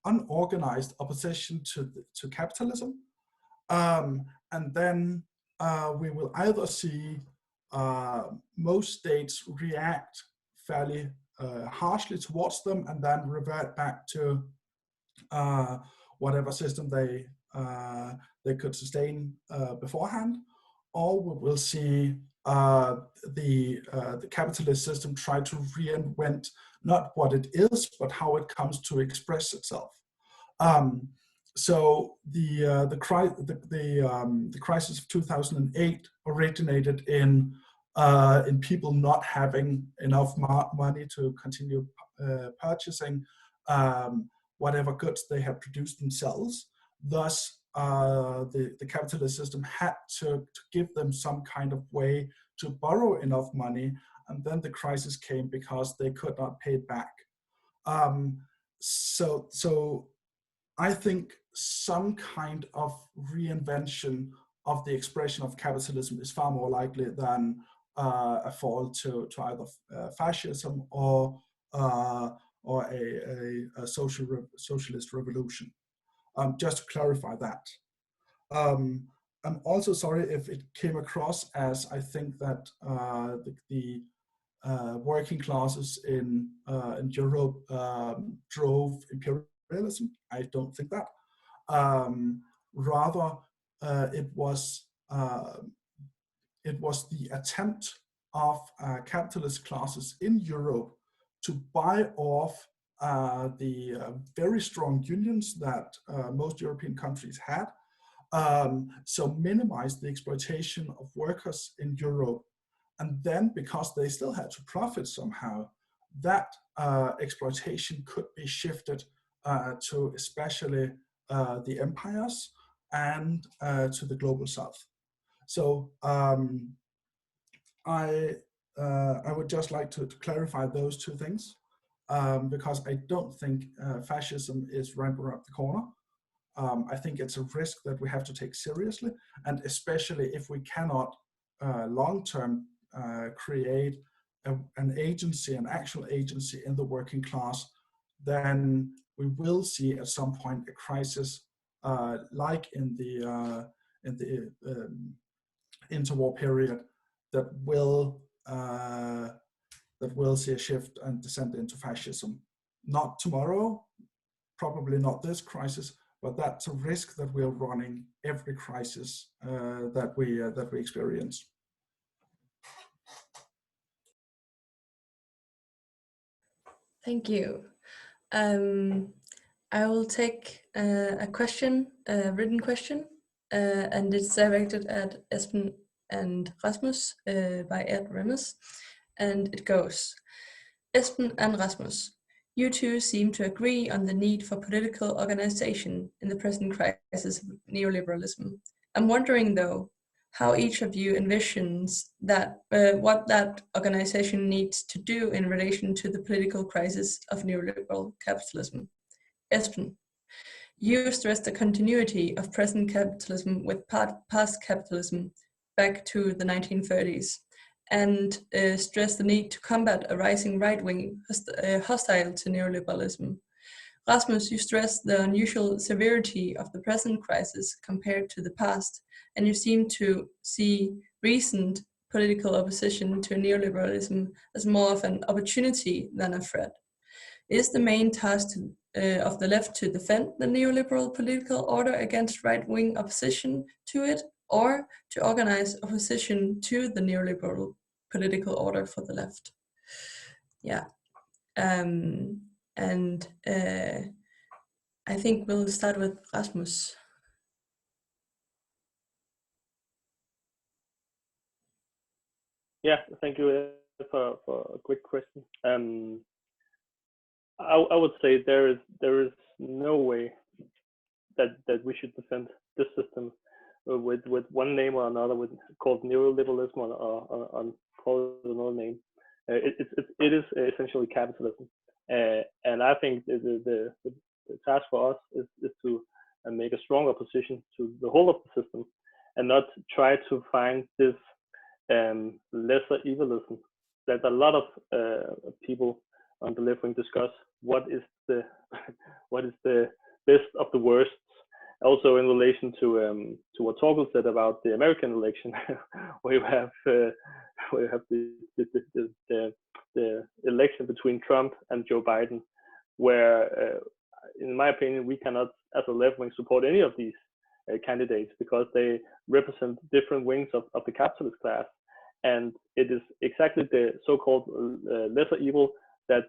unorganized opposition to capitalism, and then we will either see most states react fairly harshly towards them and then revert back to whatever system they could sustain beforehand, or we will see the capitalist system try to reinvent not what it is, but how it comes to express itself. So the crisis of 2008 originated in people not having enough money to continue purchasing whatever goods they had produced themselves. Thus, the capitalist system had to give them some kind of way to borrow enough money, and then the crisis came because they could not pay it back. So I think some kind of reinvention of the expression of capitalism is far more likely than a fall to either fascism or a socialist revolution. Just to clarify that. I'm also sorry if it came across as I think that the working classes in Europe drove imperialism. I don't think that. Rather, it was the attempt of capitalist classes in Europe to buy off the very strong unions that most European countries had, so minimize the exploitation of workers in Europe. And then, because they still had to profit somehow, that exploitation could be shifted to especially the empires and to the global south. So I would just like to clarify those two things, because I don't think fascism is right around the corner. I think it's a risk that we have to take seriously, and especially if we cannot long-term create an agency, an actual agency in the working class, then we will see at some point a crisis like in the interwar period that will see a shift and descent into fascism. Not tomorrow, probably not this crisis, but that's a risk that we're running every crisis that we experience. Thank you. I will take a question, a written question, and it's directed at Esben and Rasmus by Ed Remes, and it goes: Esben and Rasmus, you two seem to agree on the need for political organization in the present crisis of neoliberalism. I'm wondering, though, how each of you envisions that what that organization needs to do in relation to the political crisis of neoliberal capitalism. Esben, you stress the continuity of present capitalism with past capitalism back to the 1930s, and stress the need to combat a rising right wing hostile to neoliberalism. Rasmus, you stress the unusual severity of the present crisis compared to the past, and you seem to see recent political opposition to neoliberalism as more of an opportunity than a threat. Is the main task of the left to defend the neoliberal political order against right-wing opposition to it, or to organize opposition to the neoliberal political order for the left? Yeah. I think we'll start with Rasmus. Yeah, thank you for a quick question. I would say there is no way that we should defend this system with one name or another, called neoliberalism or call it another name. It is essentially capitalism, and I think the task for us is to make a strong opposition to the whole of the system, and not try to find this lesser evilism that a lot of people on the left wing discuss. What is the best of the worst? Also in relation to what Torkel said about the American election, where you have the election between Trump and Joe Biden, where in my opinion we cannot, as a left wing, support any of these candidates because they represent different wings of the capitalist class, and it is exactly the so-called lesser evil that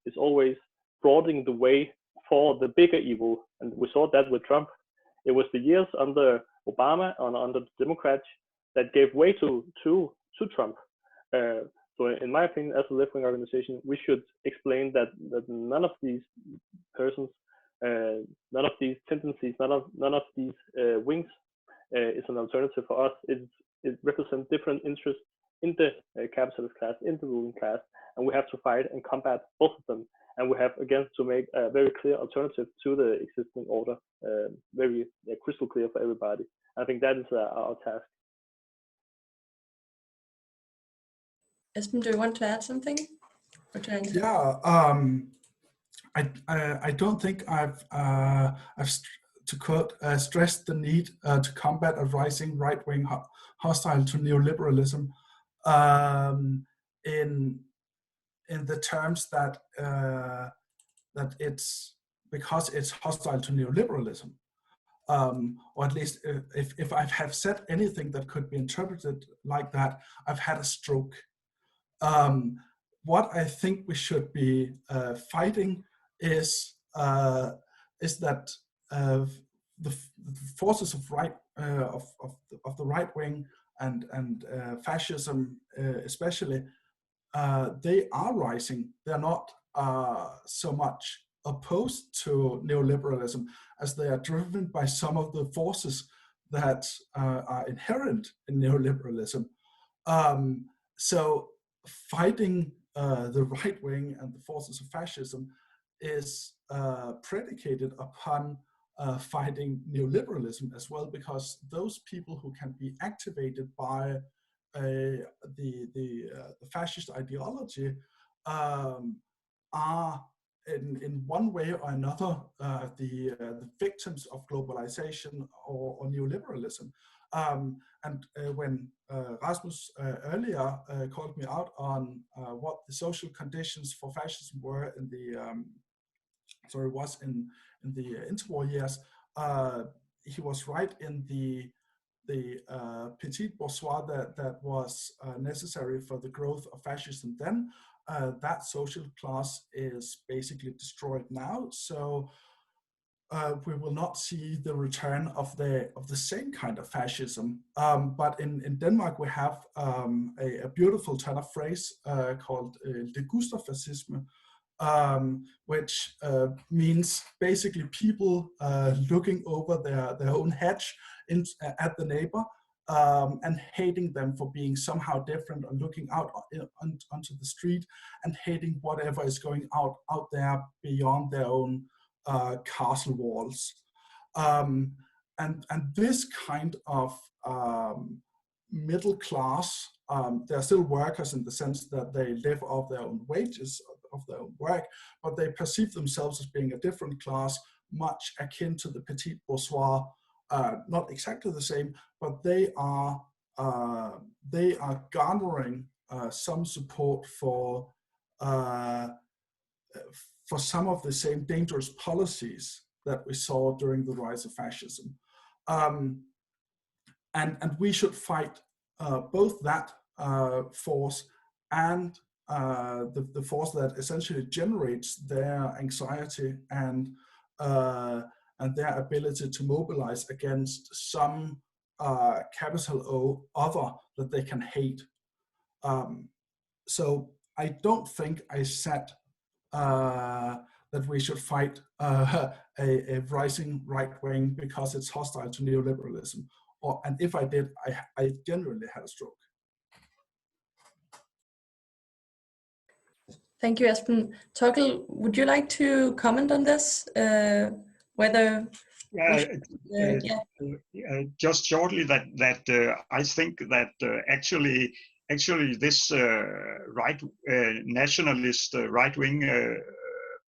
is always broadening the way for the bigger evil. And we saw that with Trump. It was the years under Obama and under the Democrats that gave way to Trump. So in my opinion, as a left-wing organization, we should explain that none of these persons, none of these tendencies, none of these wings is an alternative for us. It represents different interests in the capitalist class, in the ruling class, and we have to fight and combat both of them. And we have, again, to make a very clear alternative to the existing order, very crystal clear for everybody. I think that is our task. Esben, do you want to add something? Yeah, I don't think I've to quote, stressed the need to combat a rising right-wing hostile to neoliberalism in the terms that that it's because it's hostile to neoliberalism, or at least if I have said anything that could be interpreted like that, I've had a stroke. What I think we should be fighting is that the forces of the right wing and fascism especially, they are rising. They're not so much opposed to neoliberalism as they are driven by some of the forces that are inherent in neoliberalism. So fighting the right wing and the forces of fascism is predicated upon fighting neoliberalism as well, because those people who can be activated by the fascist ideology are in one way or another the victims of globalization or neoliberalism. And when Rasmus earlier called me out on what the social conditions for fascism were in the in the interwar years, he was right in the petit bourgeois that was necessary for the growth of fascism then. That social class is basically destroyed now, so we will not see the return of the same kind of fascism. But in Denmark we have a beautiful turn of phrase called degusterfascisme, which means basically people looking over their own hedge at the neighbor and hating them for being somehow different, or looking out onto the street and hating whatever is going out there beyond their own castle walls. And this kind of middle class, they're still workers in the sense that they live off their own wages, of their own work, but they perceive themselves as being a different class, much akin to the petit bourgeois, not exactly the same, but they are garnering some support for some of the same dangerous policies that we saw during the rise of fascism. And we should fight both that force and the force that essentially generates their anxiety and their ability to mobilize against some capital O other that they can hate. So I don't think I said that we should fight a rising right wing because it's hostile to neoliberalism. And if I did, I genuinely had a stroke. Thank you, Esben. Torkel, would you like to comment on this? Whether Just shortly, that I think that actually this nationalist right-wing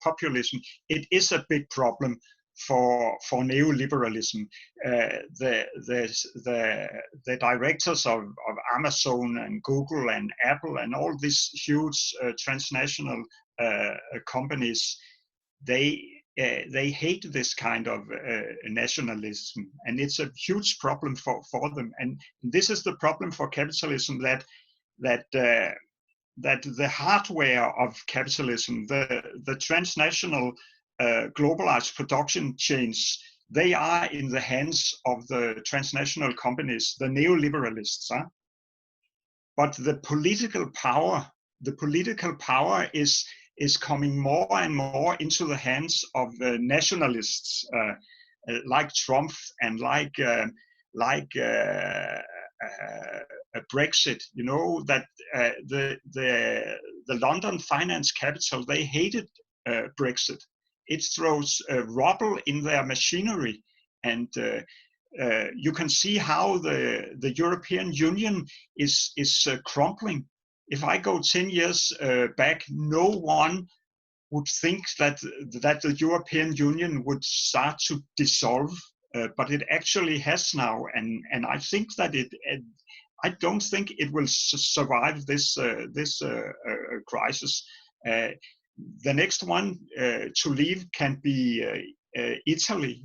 populism, it is a big problem for neoliberalism. The directors of Amazon and Google and Apple and all these huge transnational companies, they hate this kind of nationalism, and it's a huge problem for them. And this is the problem for capitalism, that the hardware of capitalism, the transnational globalized production chains, they are in the hands of the transnational companies, the neoliberalists. But the political power is coming more and more into the hands of nationalists like Trump and like Brexit. You know that the London finance capital, they hated Brexit. It throws rubble in their machinery, and you can see how the European Union is crumbling. If I go 10 years back, no one would think that the European Union would start to dissolve, but it actually has now, and I think that I don't think it will survive this crisis. The next one to leave can be Italy,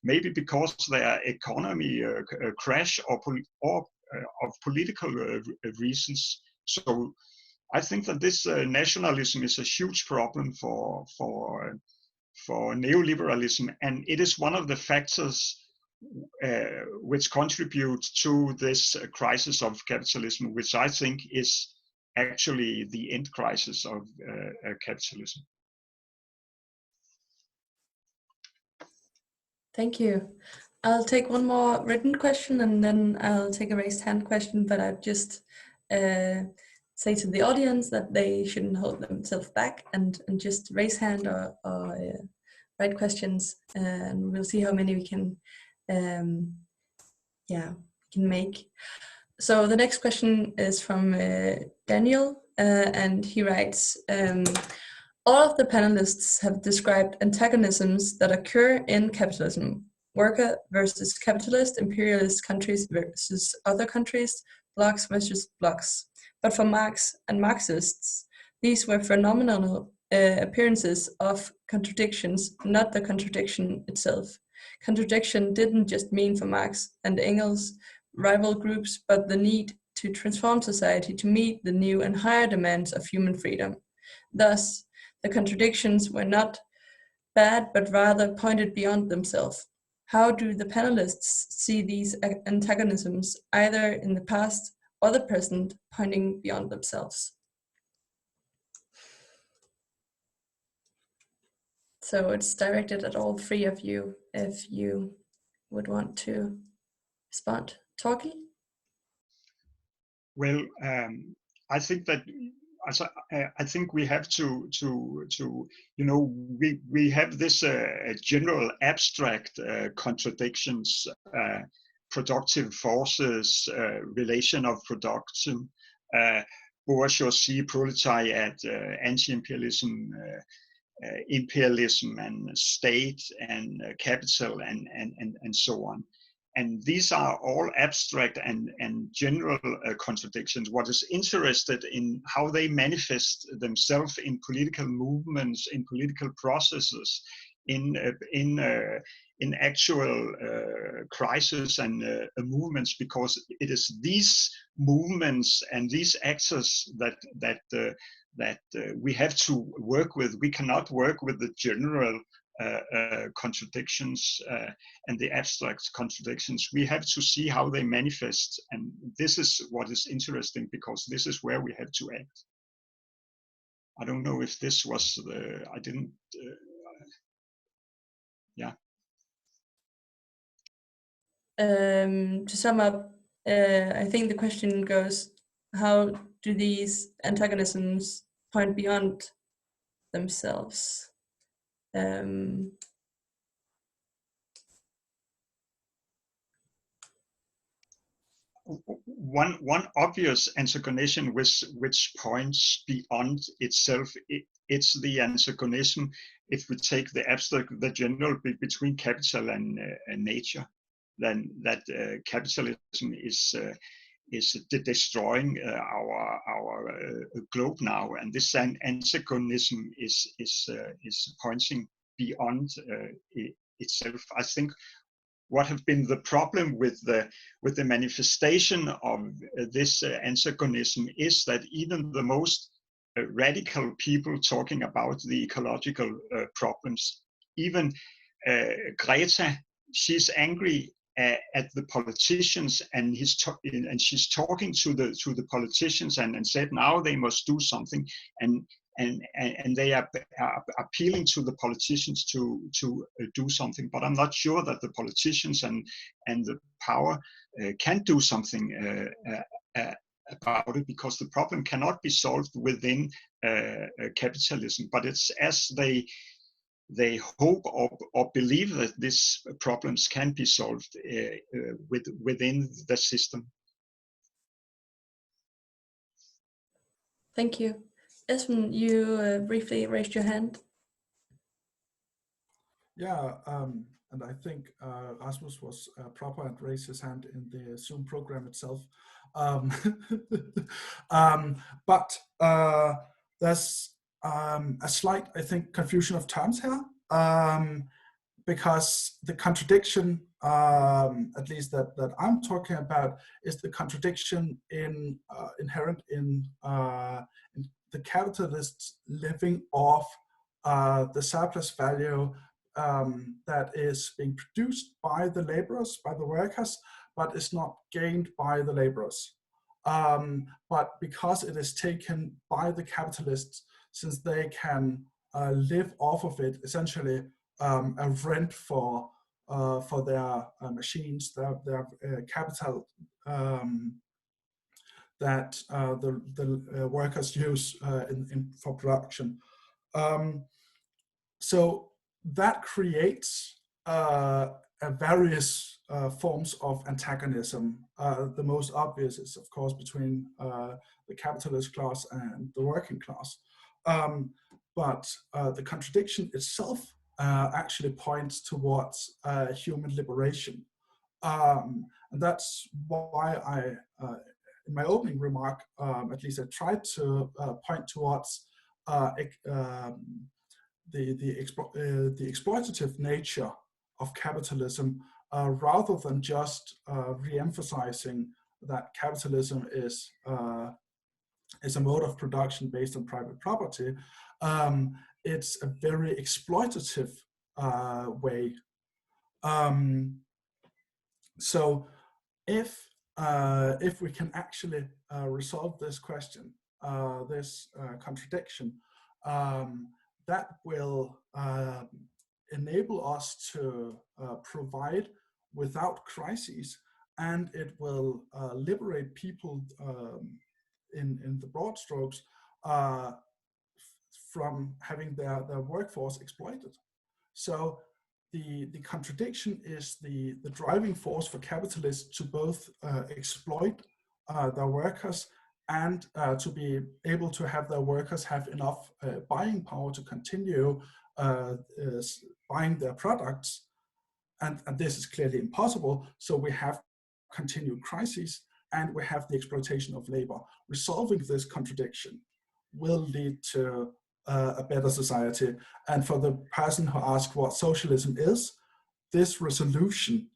maybe because their economy crash or of political reasons. So I think that this nationalism is a huge problem for neoliberalism, and it is one of the factors which contribute to this crisis of capitalism, which I think is actually the end crisis of capitalism. Thank you. I'll take one more written question, and then I'll take a raised hand question, but I'd just say to the audience that they shouldn't hold themselves back and just raise hand or write questions, and we'll see how many we can make. So the next question is from Daniel, and he writes, all of the panelists have described antagonisms that occur in capitalism: worker versus capitalist, imperialist countries versus other countries, blocs versus blocs. But for Marx and Marxists, these were phenomenal appearances of contradictions, not the contradiction itself. Contradiction didn't just mean for Marx and Engels rival groups, but the need to transform society to meet the new and higher demands of human freedom. Thus, the contradictions were not bad, but rather pointed beyond themselves. How do the panelists see these antagonisms, either in the past or the present, pointing beyond themselves? So it's directed at all three of you, if you would want to respond. Torkel? Well, I think that I think we have to we have this general abstract contradictions, productive forces, relation of production, bourgeoisie, proletariat, anti-imperialism, imperialism and state and capital and so on. And these are all abstract and general contradictions. What is interested in how they manifest themselves in political movements, in political processes, in actual crisis and movements, because it is these movements and these actors that we have to work with. We cannot work with the general contradictions and the abstract contradictions. We have to see how they manifest, and this is what is interesting, because this is where we have to act. I don't know if this was the, I didn't, yeah. To sum up, I think the question goes, how do these antagonisms point beyond themselves? one obvious antagonism which points beyond itself, it's the antagonism, if we take the abstract, the general, between capital and nature. Then that capitalism is destroying our globe now, and this antagonism is pointing beyond itself. I think what have been the problem with the manifestation of this antagonism is that even the most radical people talking about the ecological problems, even Greta, she's angry at the politicians, and she's talking to the politicians and said now they must do something, and they are appealing to the politicians to do something. But I'm not sure that the politicians and the power can do something about it, because the problem cannot be solved within capitalism. But it's as they hope or believe that these problems can be solved within the system. Thank you. Esben, you briefly raised your hand. Yeah, and I think Rasmus was proper and raised his hand in the Zoom program itself. But there's a slight, I think, confusion of terms here, because the contradiction, at least that I'm talking about, is the contradiction inherent in the capitalists living off the surplus value that is being produced by the laborers, by the workers, but is not gained by the laborers. But because it is taken by the capitalists, since they can live off of it, essentially a rent for their machines, their capital that the workers use for production. So that creates various forms of antagonism. The most obvious is, of course, between the capitalist class and the working class. But the contradiction itself actually points towards human liberation. And that's why I, in my opening remark, at least I tried to point towards the exploitative nature of capitalism, rather than just re-emphasizing that capitalism is a mode of production based on private property. It's a very exploitative way. So if we can actually resolve this question, this contradiction, that will enable us to provide without crises, and it will liberate people in the broad strokes from having their workforce exploited. So the contradiction is the driving force for capitalists to both exploit their workers and to be able to have their workers have enough buying power to continue buying their products. And this is clearly impossible. So we have continued crises and we have the exploitation of labor. Resolving this contradiction will lead to a better society. And for the person who asked what socialism is, this resolution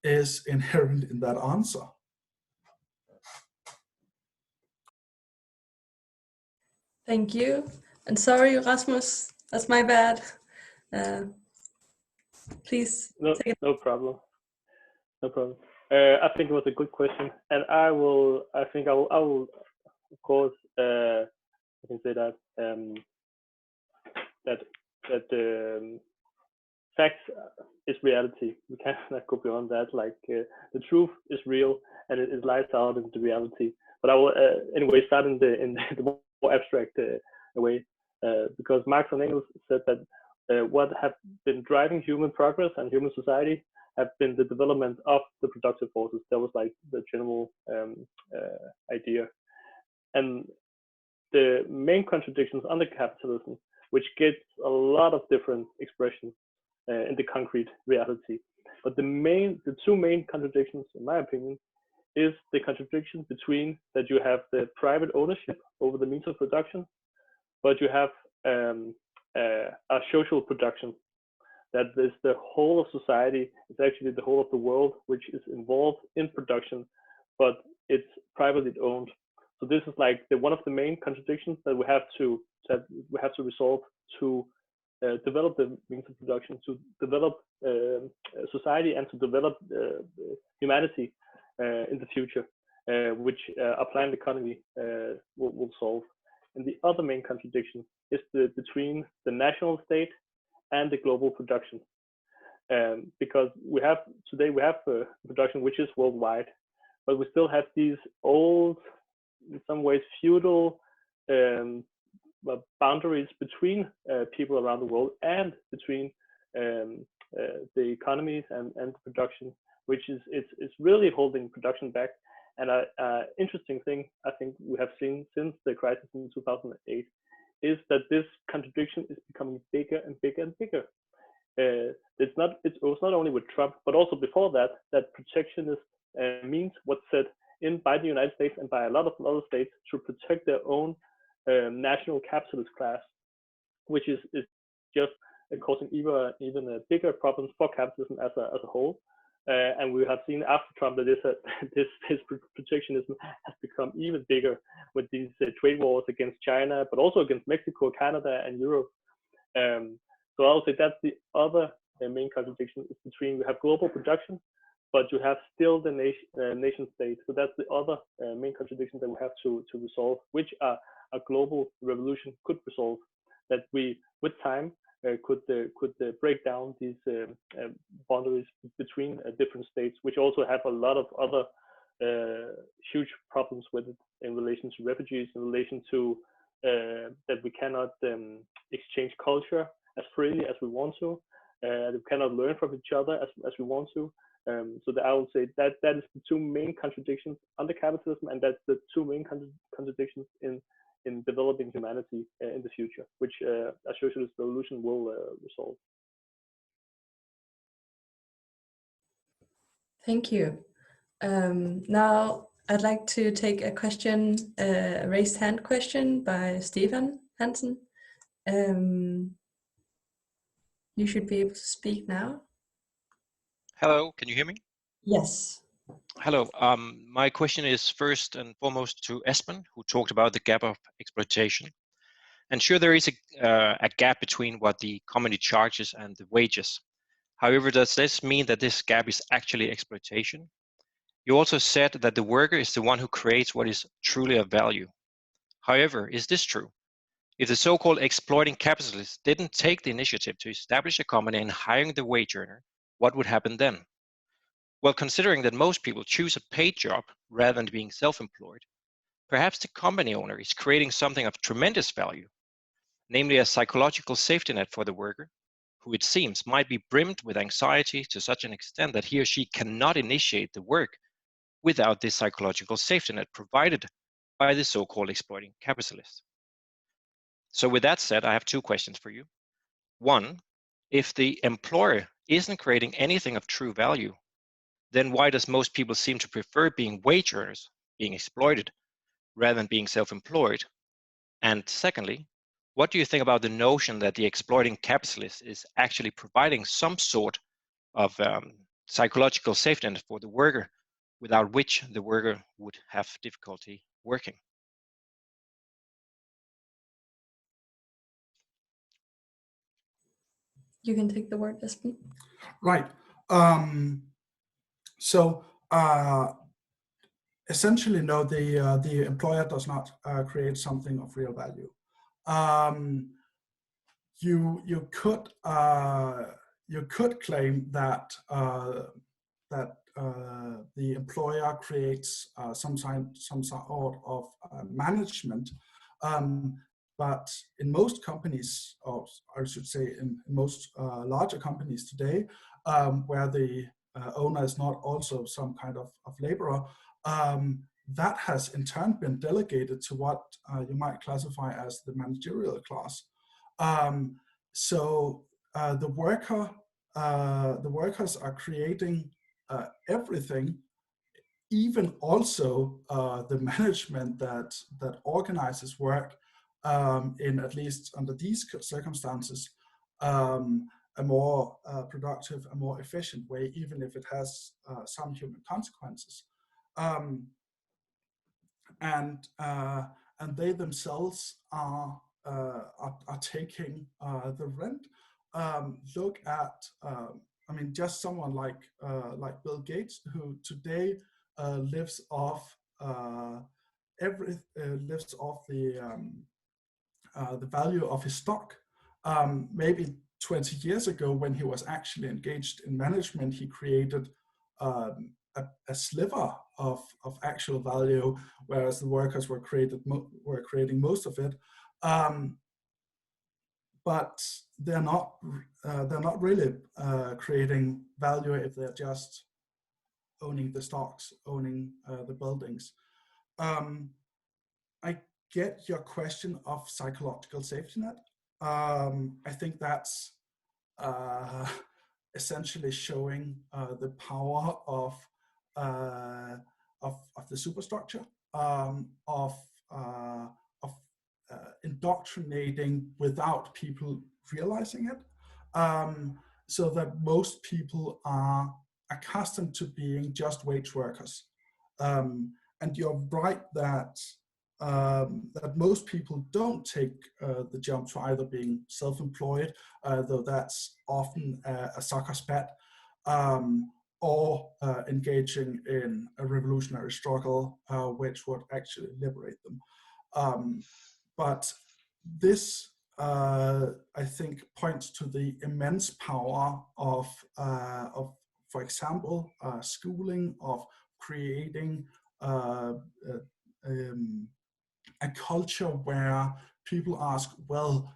is inherent in that answer. Thank you. And sorry, Rasmus, that's my bad. Please. No problem. No problem. I think it was a good question, and I will, of course, I can say that facts is reality. We cannot go beyond that. Like the truth is real, and it lies out in the reality. But I will anyway start in the more abstract way, because Marx and Engels said that what have been driving human progress and human society have been the development of the productive forces. That was like the general idea. And the main contradictions under capitalism, which gets a lot of different expressions in the concrete reality. But the two main contradictions, in my opinion, is the contradiction between that you have the private ownership over the means of production, but you have a social production. That is the whole of society, it's actually the whole of the world which is involved in production, but it's privately owned. So this is like one of the main contradictions that we have to resolve to develop the means of production, to develop society, and to develop humanity in the future, which a planned economy will solve. And the other main contradiction is between the national state and the global production, because today we have production which is worldwide, but we still have these old, in some ways feudal boundaries between people around the world and between the economies and production, which is really holding production back. And an interesting thing I think we have seen since the crisis in 2008 is that this contradiction is becoming bigger and bigger and bigger. It was not only with Trump, but also before that protectionist means what's said in by the United States and by a lot of other states to protect their own national capitalist class, which is just causing even bigger problems for capitalism as a whole. And we have seen after Trump that this protectionism has become even bigger with these trade wars against China, but also against Mexico, Canada, and Europe. So I would say that's the other main contradiction is between we have global production, but you have still the nation state. So that's the other main contradiction that we have to resolve, which a global revolution could resolve. That we, with time, could break down these boundaries between different states, which also have a lot of other huge problems with it in relation to refugees, in relation to that we cannot exchange culture as freely as we want to, that we cannot learn from each other as we want to. So that I would say that is the two main contradictions under capitalism, and that's the two main contradictions in developing humanity in the future, which a socialist revolution will resolve. Thank you. Now I'd like to take a question, a raised hand question by Stefan Hansen. You should be able to speak now. Hello, can you hear me? Yes. Hello, my question is first and foremost to Espen, who talked about the gap of exploitation. And sure, there is a gap between what the company charges and the wages. However, does this mean that this gap is actually exploitation? You also said that the worker is the one who creates what is truly of value. However, is this true? If the so-called exploiting capitalists didn't take the initiative to establish a company and hiring the wage earner, what would happen then? Well, considering that most people choose a paid job rather than being self-employed, perhaps the company owner is creating something of tremendous value, namely a psychological safety net for the worker, who it seems might be brimmed with anxiety to such an extent that he or she cannot initiate the work without this psychological safety net provided by the so-called exploiting capitalists. So with that said, I have two questions for you. One, if the employer isn't creating anything of true value, then why does most people seem to prefer being wage earners, being exploited, rather than being self-employed? And secondly, what do you think about the notion that the exploiting capitalist is actually providing some sort of psychological safety net for the worker, without which the worker would have difficulty working? You can take the word, Espen. Right. Essentially, no, the employer does not create something of real value. You could claim that the employer creates some sort of management, but in most companies, or I should say in most larger companies today, where the owner is not also some kind of laborer, that has in turn been delegated to what you might classify as the managerial class. So the workers are creating everything, even also the management that organizes work in, at least under these circumstances, a more productive, a more efficient way, even if it has some human consequences. And they themselves are taking the rent. Look at, I mean, just someone like Bill Gates, who today lives off lives off the value of his stock. Maybe 20 years ago, when he was actually engaged in management, he created a sliver of actual value, whereas the workers were creating most of it. But they're not really creating value if they're just owning the stocks, owning the buildings. I get your question of psychological safety net. I think that's essentially showing the power of the superstructure, of indoctrinating without people realizing it, so that most people are accustomed to being just wage workers. And you're right that that most people don't take the jump to either being self-employed, though that's often a sucker's bet, or engaging in a revolutionary struggle, which would actually liberate them. But this, I think, points to the immense power of for example, schooling, of creating a culture where people ask, well,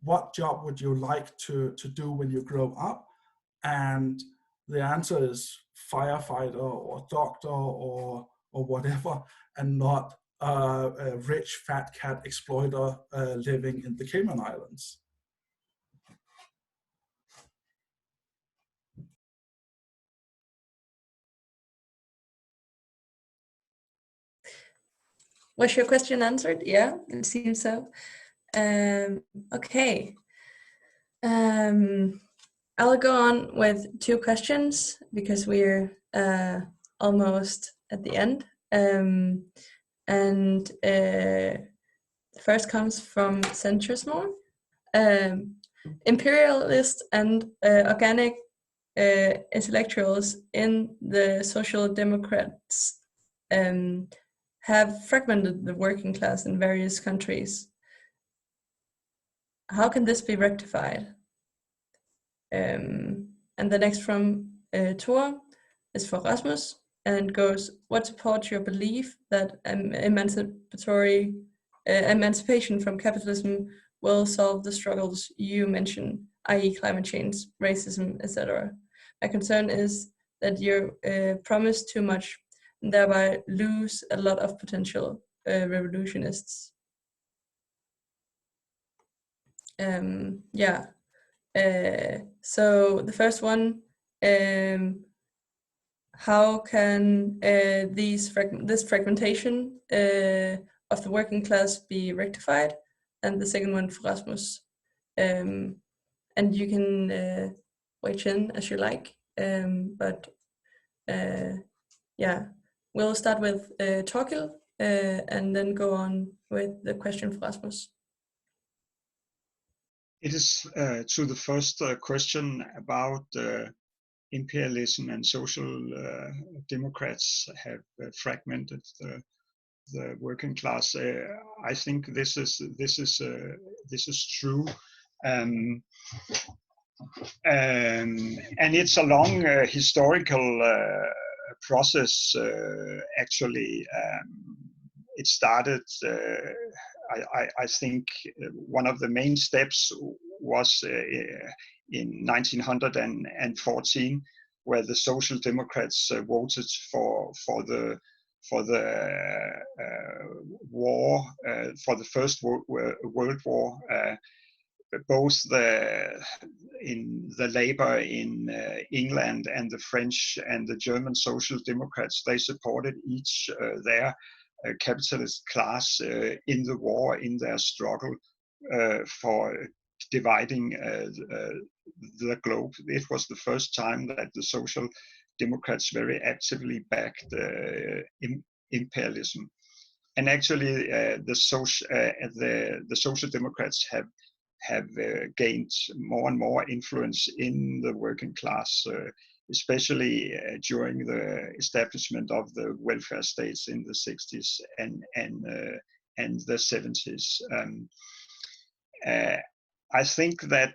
what job would you like to do when you grow up? And the answer is firefighter or doctor or whatever, and not a rich fat cat exploiter living in the Cayman Islands. Was your question answered? Yeah, it seems so. Okay. I'll go on with two questions because we're almost at the end. And the first comes from Centrismo. Imperialist and organic intellectuals in the Social Democrats have fragmented the working class in various countries. How can this be rectified? And the next from Thor is for Rasmus and goes, what supports your belief that emancipation from capitalism will solve the struggles you mentioned, i.e. climate change, racism, etc.? My concern is that you promise too much and thereby lose a lot of potential revolutionists. Yeah. So the first one, how can this fragmentation of the working class be rectified? And the second one for Rasmus. And you can weigh in as you like, but yeah, we'll start with Torkild and then go on with the question for Rasmus. It is to the first question about imperialism and social democrats have fragmented the working class. I think this is true, and it's a long historical process. Actually, it started. I think one of the main steps was in 1914, where the Social Democrats voted for the war, for the First World War. Both in the Labour in England and the French and the German Social Democrats, they supported each their capitalist class in the war, in their struggle for dividing the globe. It was the first time that the Social Democrats very actively backed imperialism, and actually the Social Democrats have gained more and more influence in the working class, especially during the establishment of the welfare states in the 60s and the 70s. I think that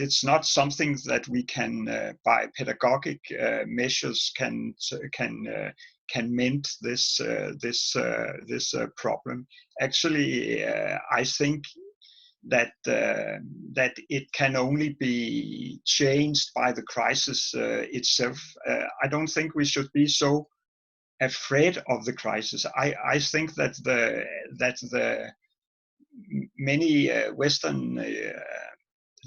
it's not something that we can, by pedagogic measures, can mend this problem. Actually, I think that it can only be changed by the crisis itself. I don't think we should be so afraid of the crisis. I think that the many Western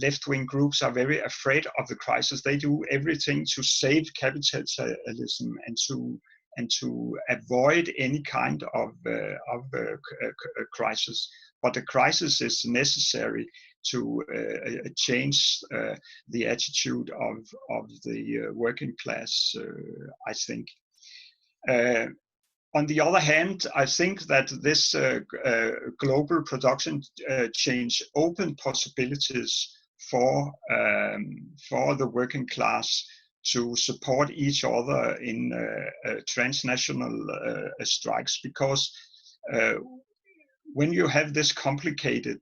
left-wing groups are very afraid of the crisis. They do everything to save capitalism and to avoid any kind of crisis. But the crisis is necessary to change the attitude of the working class, I think. On the other hand, I think that this global production change opened possibilities for the working class to support each other in transnational strikes, because when you have this complicated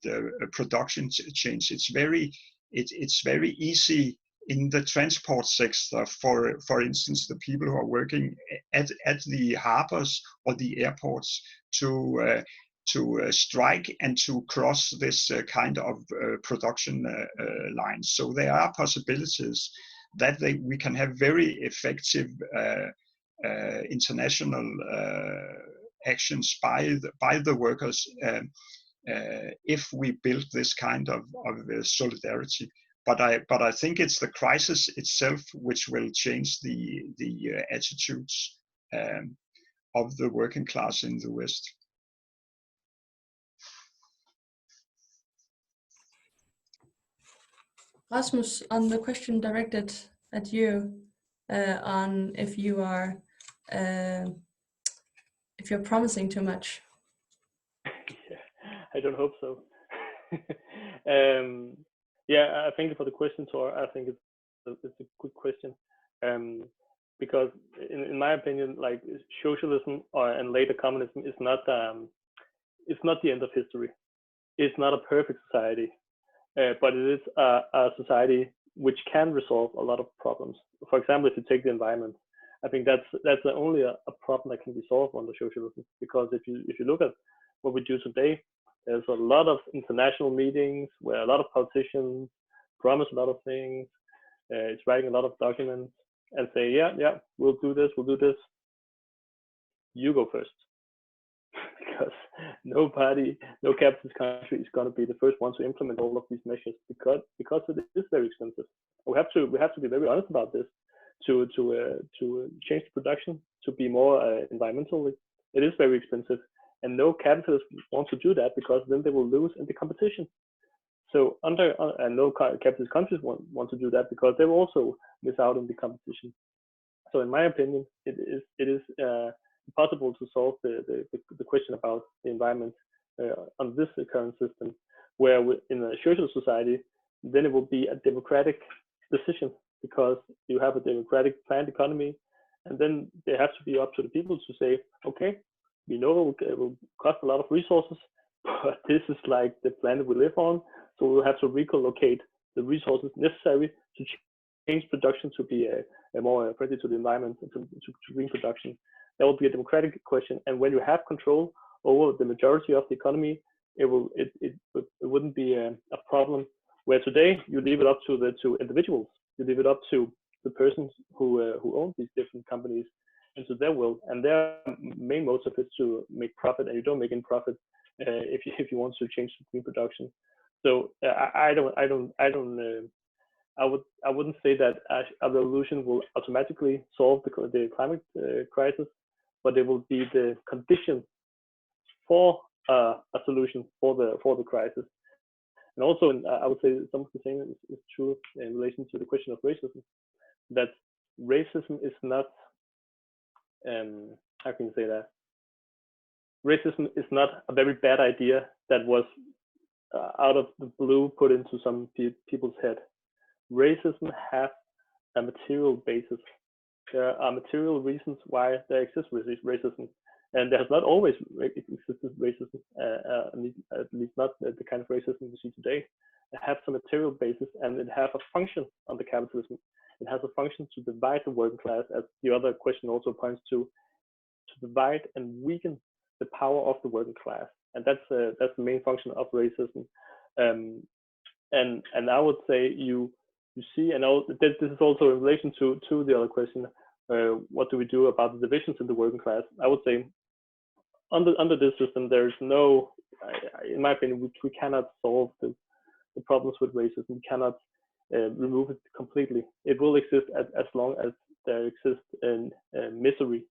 production change, it's very easy in the transport sector, for instance, the people who are working at the harbors or the airports to strike and to cross this kind of production lines. So there are possibilities that we can have very effective international actions by the workers if we build this kind of solidarity. But I think it's the crisis itself which will change the attitudes of the working class in the West. Rasmus, on the question directed at you on if you are if you're promising too much. I don't hope so. Yeah, thank you for the question, Tor. I think it's a good question, because in my opinion, like socialism and later communism is not the end of history. It's not a perfect society, but it is a society which can resolve a lot of problems. For example, if you take the environment, I think that's only a problem that can be solved under socialism. Because if you look at what we do today, there's a lot of international meetings where a lot of politicians promise a lot of things. It's writing a lot of documents and say, yeah, we'll do this. You go first. Because no capitalist country is going to be the first one to implement all of these measures because it is very expensive. We have to be very honest about this. To change the production to be more environmentally, it is very expensive. And no capitalists want to do that because then they will lose in the competition. So and no capitalist countries want to do that because they will also miss out on the competition. So in my opinion, it is impossible to solve the question about the environment on this current system, where in a social society, then it will be a democratic decision because you have a democratic planned economy, and then they have to be up to the people to say, okay, we know it will cost a lot of resources, but this is like the planet we live on, so we'll have to relocate the resources necessary to change production to be a more friendly to the environment and to green production. That will be a democratic question, and when you have control over the majority of the economy, it wouldn't be a problem. Where today you leave it up to individuals, you leave it up to the persons who own these different companies into their will, and their main motive is to make profit, and you don't make any profit if you want to change the green production. So I wouldn't say that a revolution will automatically solve the climate crisis, but it will be the condition for a solution for the crisis. And also, I would say some of the same is true in relation to the question of racism. That racism is not, how can you say that? Racism is not a very bad idea that was out of the blue put into some people's head. Racism has a material basis. There are material reasons why there exists racism, and there has not always existed racism, at least not the kind of racism we see today. It has some material basis, and it has a function under capitalism. It has a function to divide the working class, as the other question also points to divide and weaken the power of the working class, and that's the main function of racism. And I would say you see, and this is also in relation to the other question, what do we do about the divisions in the working class? I would say under this system, there's no, in my opinion, we cannot solve the problems with racism. We cannot remove it completely. It will exist as long as there exists misery.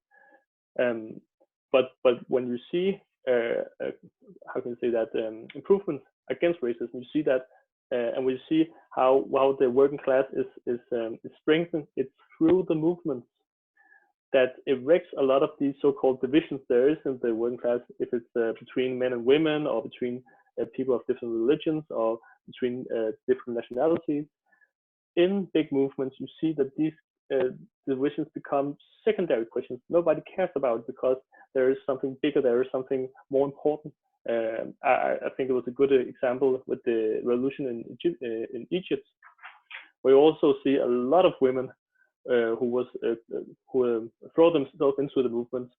But when you see, how can you say that, improvement against racism, you see that, and we see how the working class is strengthened. It's through the movements that erects a lot of these so-called divisions there is in the working class, if it's between men and women, or between people of different religions, or between different nationalities. In big movements, you see that these divisions become secondary questions. Nobody cares about it because there is something bigger, there is something more important. I think it was a good example with the revolution in Egypt, where you also see a lot of women who throw themselves into the movement,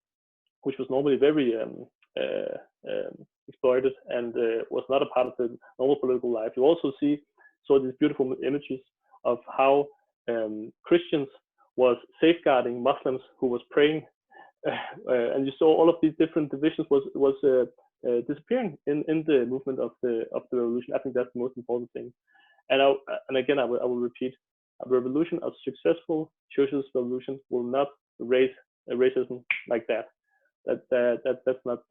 which was normally very exploited and was not a part of the normal political life. You also saw these beautiful images of how Christians was safeguarding Muslims who was praying, and you saw all of these different divisions was disappearing in the movement of the revolution. I think that's the most important thing. And again, I will repeat: a revolution, a successful socialist revolution, will not erase racism like that. That's not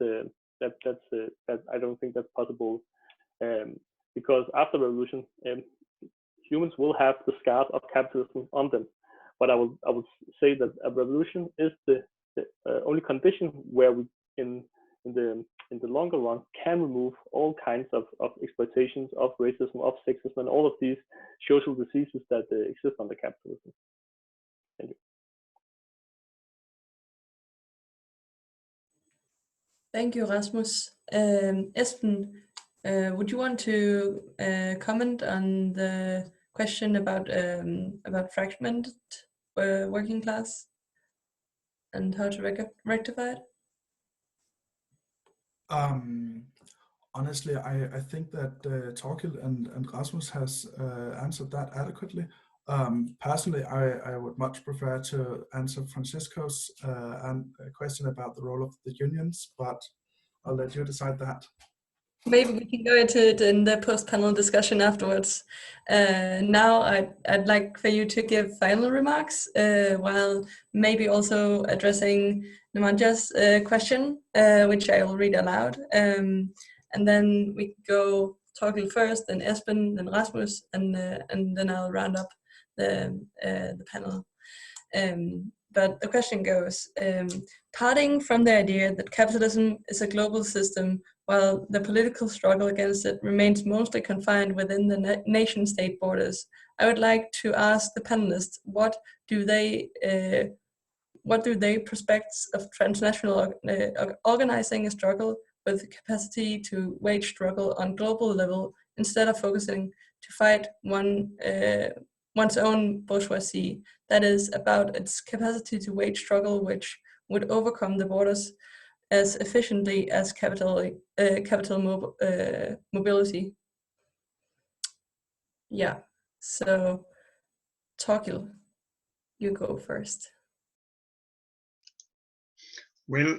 I don't think that's possible, because after the revolution, humans will have the scars of capitalism on them. But I would say that a revolution is the only condition where we in the longer run can remove all kinds of exploitations, of racism, of sexism, and all of these social diseases that exist under capitalism. Thank you. Thank you, Rasmus. Esben, would you want to comment on the question about fragmented working class and how to rectify it? Honestly, I think that Torkild and Rasmus has answered that adequately. Personally, I would much prefer to answer Francisco's question about the role of the unions, but I'll let you decide that. Maybe we can go into it in the post-panel discussion afterwards. Now I'd like for you to give final remarks, while maybe also addressing Nemanja's question, which I will read aloud. And then we go Torkild first, then Esben, then Rasmus, and then I'll round up the panel. But the question goes, parting from the idea that capitalism is a global system, while the political struggle against it remains mostly confined within the nation-state borders, I would like to ask the panelists, what do they prospects of transnational organizing a struggle with the capacity to wage struggle on global level, instead of focusing to fight one's own bourgeoisie, that is, about its capacity to wage struggle which would overcome the borders as efficiently as capital mobility. Yeah, so Torkild. you go first. Well,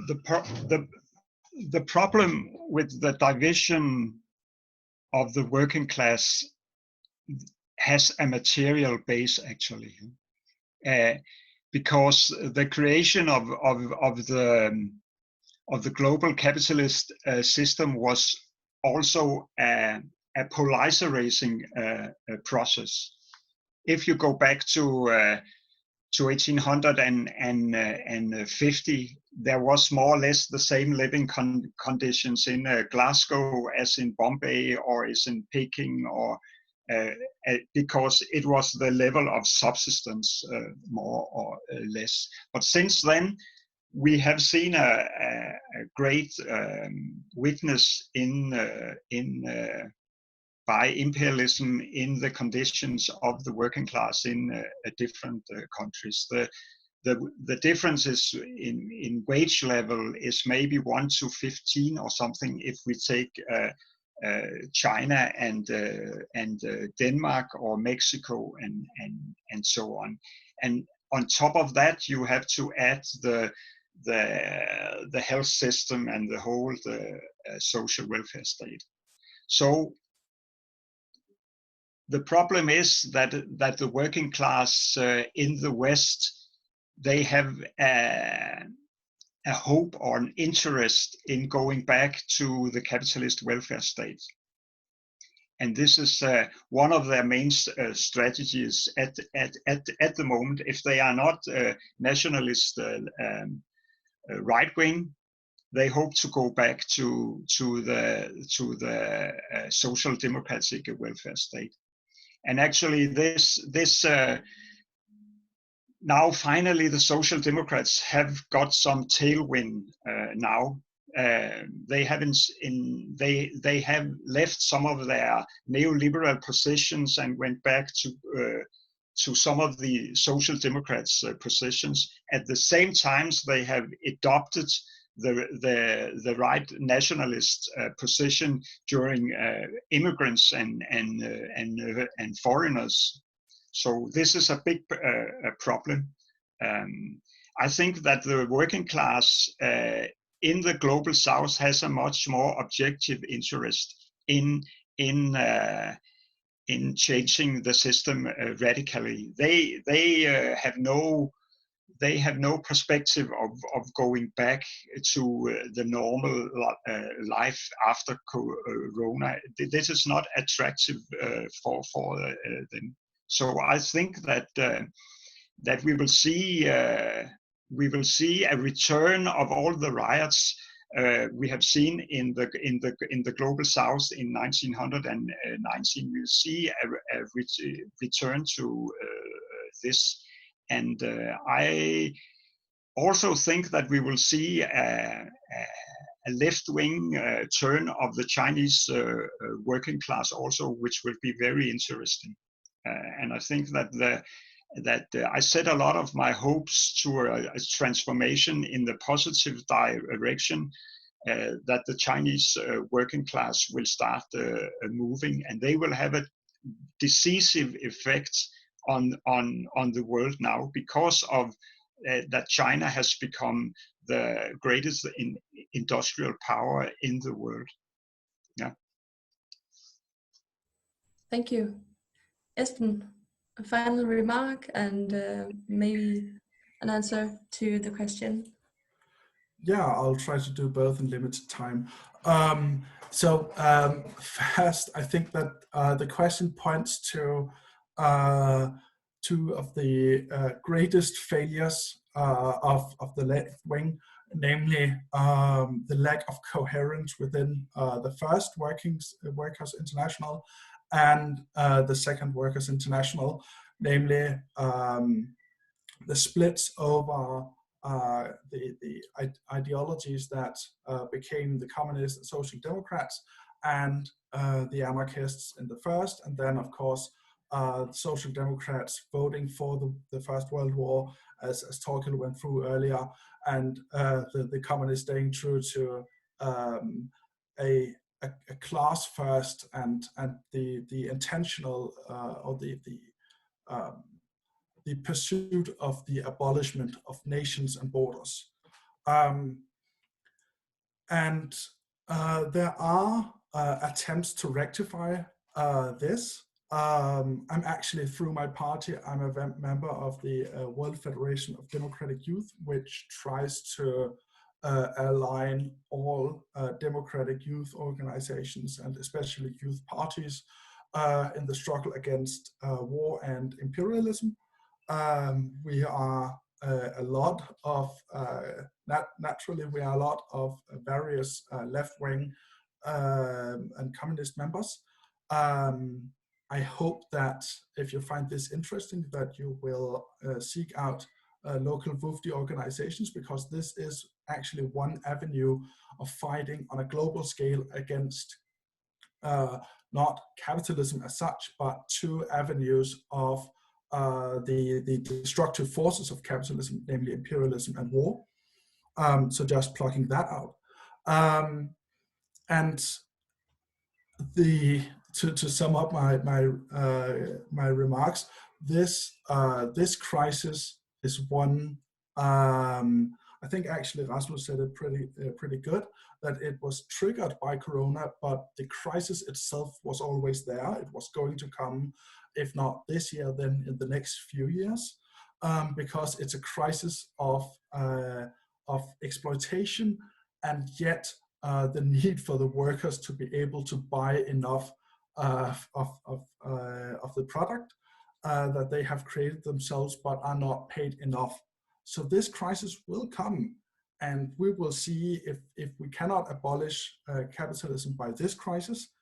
the problem with the division of the working class has a material base, actually, because the creation of the global capitalist system was also a polarizing process. If you go back to 1850, there was more or less the same living conditions in Glasgow as in Bombay or as in Peking, or because it was the level of subsistence, more or less. But since then, we have seen a great witness by imperialism in the conditions of the working class in different countries. The differences in wage level is maybe 1 to 15 or something if we take China and Denmark or Mexico and so on. And on top of that, you have to add the health system and the whole social welfare state. So the problem is that the working class in the West, they have a hope or an interest in going back to the capitalist welfare state. And this is one of their main strategies at the moment. If they are not nationalist right wing, they hope to go back to the social democratic welfare state. And actually, now finally the Social Democrats have got some tailwind now. They have left some of their neoliberal positions and went back to some of the Social Democrats' positions. At the same time, they have adopted the right nationalist position during immigrants and foreigners. So this is a big problem. I think that the working class in the global South has a much more objective interest in changing the system radically. They have no perspective of going back to the normal life after Corona. This is not attractive for them. So I think that we will see a return of all the riots we have seen in the global South in 1919. We'll see a return to this, and I also think that we will see a left-wing turn of the Chinese working class also, which will be very interesting. And I think that I set a lot of my hopes to a transformation in the positive direction, that the Chinese working class will start moving, and they will have a decisive effect on the world now, because of that China has become the greatest industrial power in the world. Yeah. Thank you. Esben, a final remark and maybe an answer to the question. Yeah, I'll try to do both in limited time. First, I think that the question points to two of the greatest failures of the left wing, namely the lack of coherence within the first Workers' International and the second Workers' International, namely the splits over the ideologies that became the communists and social democrats, and the anarchists in the first, and then of course social democrats voting for the First World War, as Torkild went through earlier, and the communists staying true to a class first and the intentional or the the pursuit of the abolishment of nations and borders. There are attempts to rectify this. I'm actually, through my party, I'm a member of the World Federation of Democratic Youth, which tries to align all democratic youth organizations and especially youth parties in the struggle against war and imperialism. We are a lot of, naturally, we are a lot of various left-wing and communist members. I hope that if you find this interesting, that you will seek out local WFD organizations, because this is actually one avenue of fighting on a global scale against not capitalism as such, but two avenues of the destructive forces of capitalism, namely imperialism and war. So just plugging that out. And to sum up my remarks, this crisis is one. I think actually Rasmus said it pretty good, that it was triggered by Corona, but the crisis itself was always there. It was going to come, if not this year, then in the next few years, because it's a crisis of exploitation, and yet the need for the workers to be able to buy enough of the product that they have created themselves, but are not paid enough. So this crisis will come, and we will see if we cannot abolish capitalism by this crisis,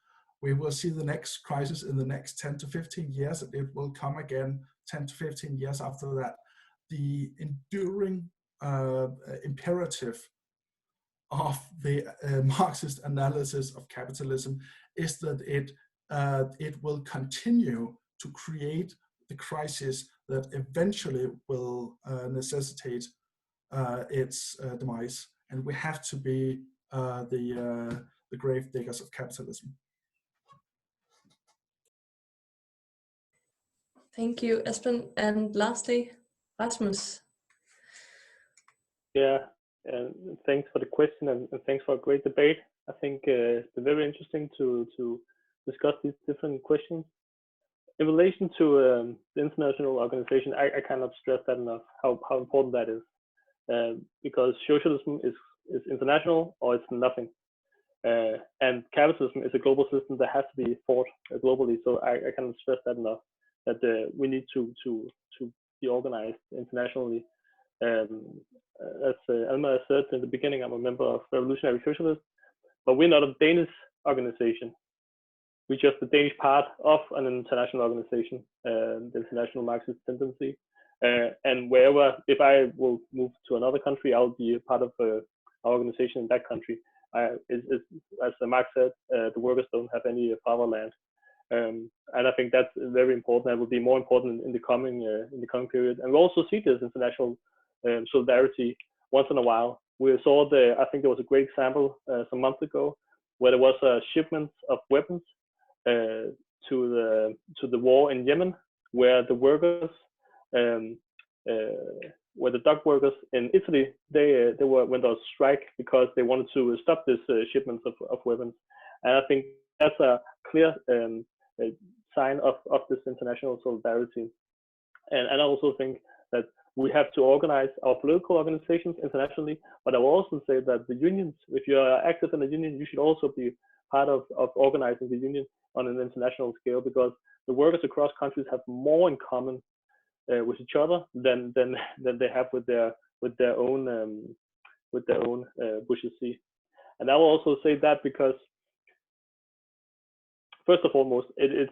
we will see the next crisis in the next 10 to 15 years, and it will come again 10 to 15 years after that. The enduring imperative of the Marxist analysis of capitalism is that it will continue to create the crisis that eventually will necessitate its demise, and we have to be the grave diggers of capitalism. Thank you, Esben. And lastly, Rasmus. Yeah, and thanks for the question, and thanks for a great debate. I think it's been very interesting to discuss these different questions. In relation to the international organization, I cannot stress that enough, how important that is. Because socialism is international, or it's nothing. And capitalism is a global system that has to be fought globally. So I cannot stress that enough, that we need to be organized internationally. As Alma said in the beginning, I'm a member of Revolutionary Socialists, but we're not a Danish organization. We're just the Danish part of an international organization, the International Marxist Tendency. And wherever, if I will move to another country, I'll be a part of our organization in that country. As Marx said, the workers don't have any fatherland. And I think that's very important. That will be more important in the coming period. And we also see this international solidarity once in a while. We saw I think there was a great example some months ago, where there was a shipment of weapons to the war in Yemen, where the workers, where the dock workers in Italy, they went on strike because they wanted to stop this shipment of weapons. And I think that's a clear sign of this international solidarity. And I also think that we have to organize our political organizations internationally, but I will also say that the unions, if you are active in a union, you should also be part of organizing the union on an international scale, because the workers across countries have more in common with each other than they have with their own bourgeoisie. And I will also say that because, first and foremost, it is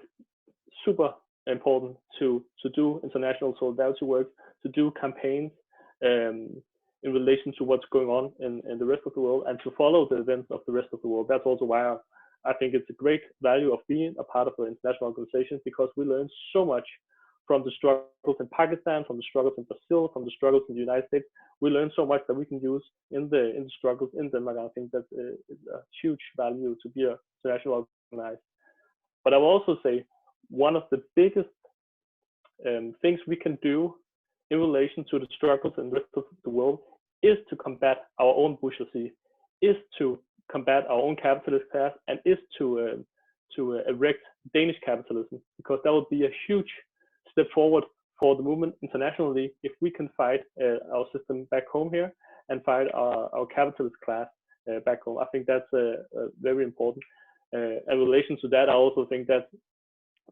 super important to do international solidarity work, to do campaigns in relation to what's going on in the rest of the world, and to follow the events of the rest of the world. That's also why I think it's a great value of being a part of an international organization, because we learn so much from the struggles in Pakistan, from the struggles in Brazil, from the struggles in the United States. We learn so much that we can use in the struggles in Denmark. I think that is a huge value to be international organized. But I will also say one of the biggest things we can do in relation to the struggles in the rest of the world is to combat our own bourgeoisie, is to combat our own capitalist class, and is to erect Danish capitalism, because that would be a huge step forward for the movement internationally if we can fight our system back home here and fight our capitalist class back home. I think that's very important. In relation to that, I also think that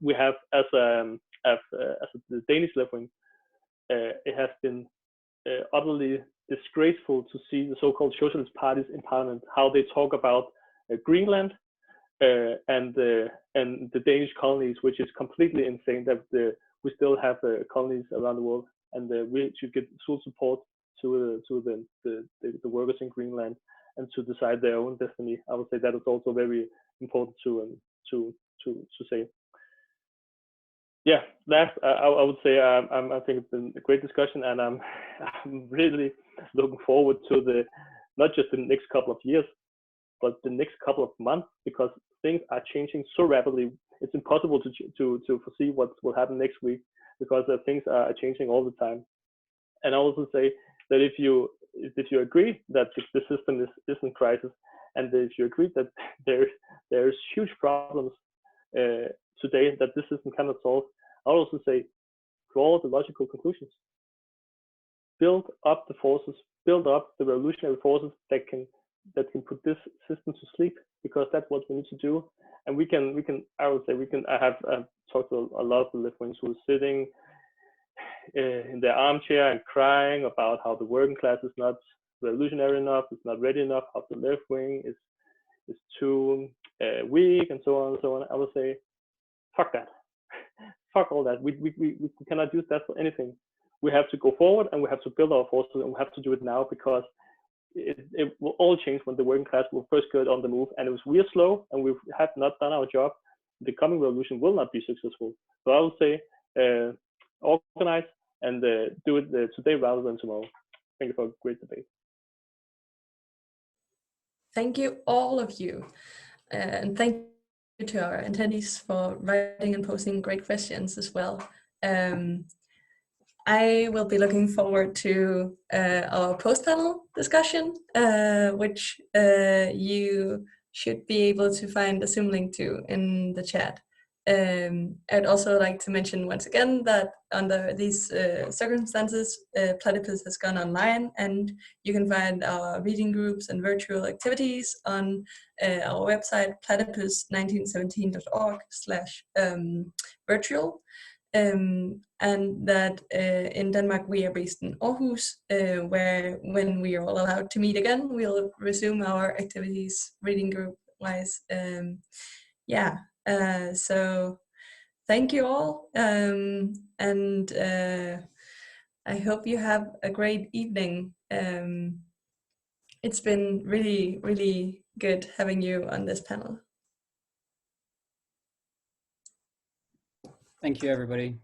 we have, as the Danish left wing, it has been utterly disgraceful to see the so-called socialist parties in parliament, how they talk about Greenland and the Danish colonies, which is completely insane that we still have colonies around the world, and we should give full support to the workers in Greenland and to decide their own destiny. I would say that is also very important to say. Yeah, last I would say I think it's been a great discussion, and I'm really looking forward to not just the next couple of years, but the next couple of months, because things are changing so rapidly. It's impossible to foresee what will happen next week, because things are changing all the time. And I also say that if you agree that the system is in crisis, and if you agree that there's huge problems today that this system cannot solve, I would also say draw the logical conclusions. Build up the forces, build up the revolutionary forces that can put this system to sleep, because that's what we need to do. And I have talked to a lot of the left wings who are sitting in their armchair and crying about how the working class is not revolutionary enough, it's not ready enough, how the left wing is too weak, and so on and so on. I would say, fuck that. Fuck all that. We cannot use that for anything. We have to go forward, and we have to build our forces, and we have to do it now, because it will all change when the working class will first get on the move. And if we are slow and we have not done our job, the coming revolution will not be successful. So I would say organize and do it today rather than tomorrow. Thank you for a great debate. Thank you, all of you. And thank you to our attendees for writing and posting great questions as well. I will be looking forward to our post-panel discussion, which you should be able to find a Zoom link to in the chat. I'd also like to mention once again that under these circumstances, Platypus has gone online, and you can find our reading groups and virtual activities on our website, platypus1917.org/virtual. And that in Denmark we are based in Aarhus, where when we are all allowed to meet again, we'll resume our activities reading group wise. So thank you all, and I hope you have a great evening. It's been really, really good having you on this panel. Thank you, everybody.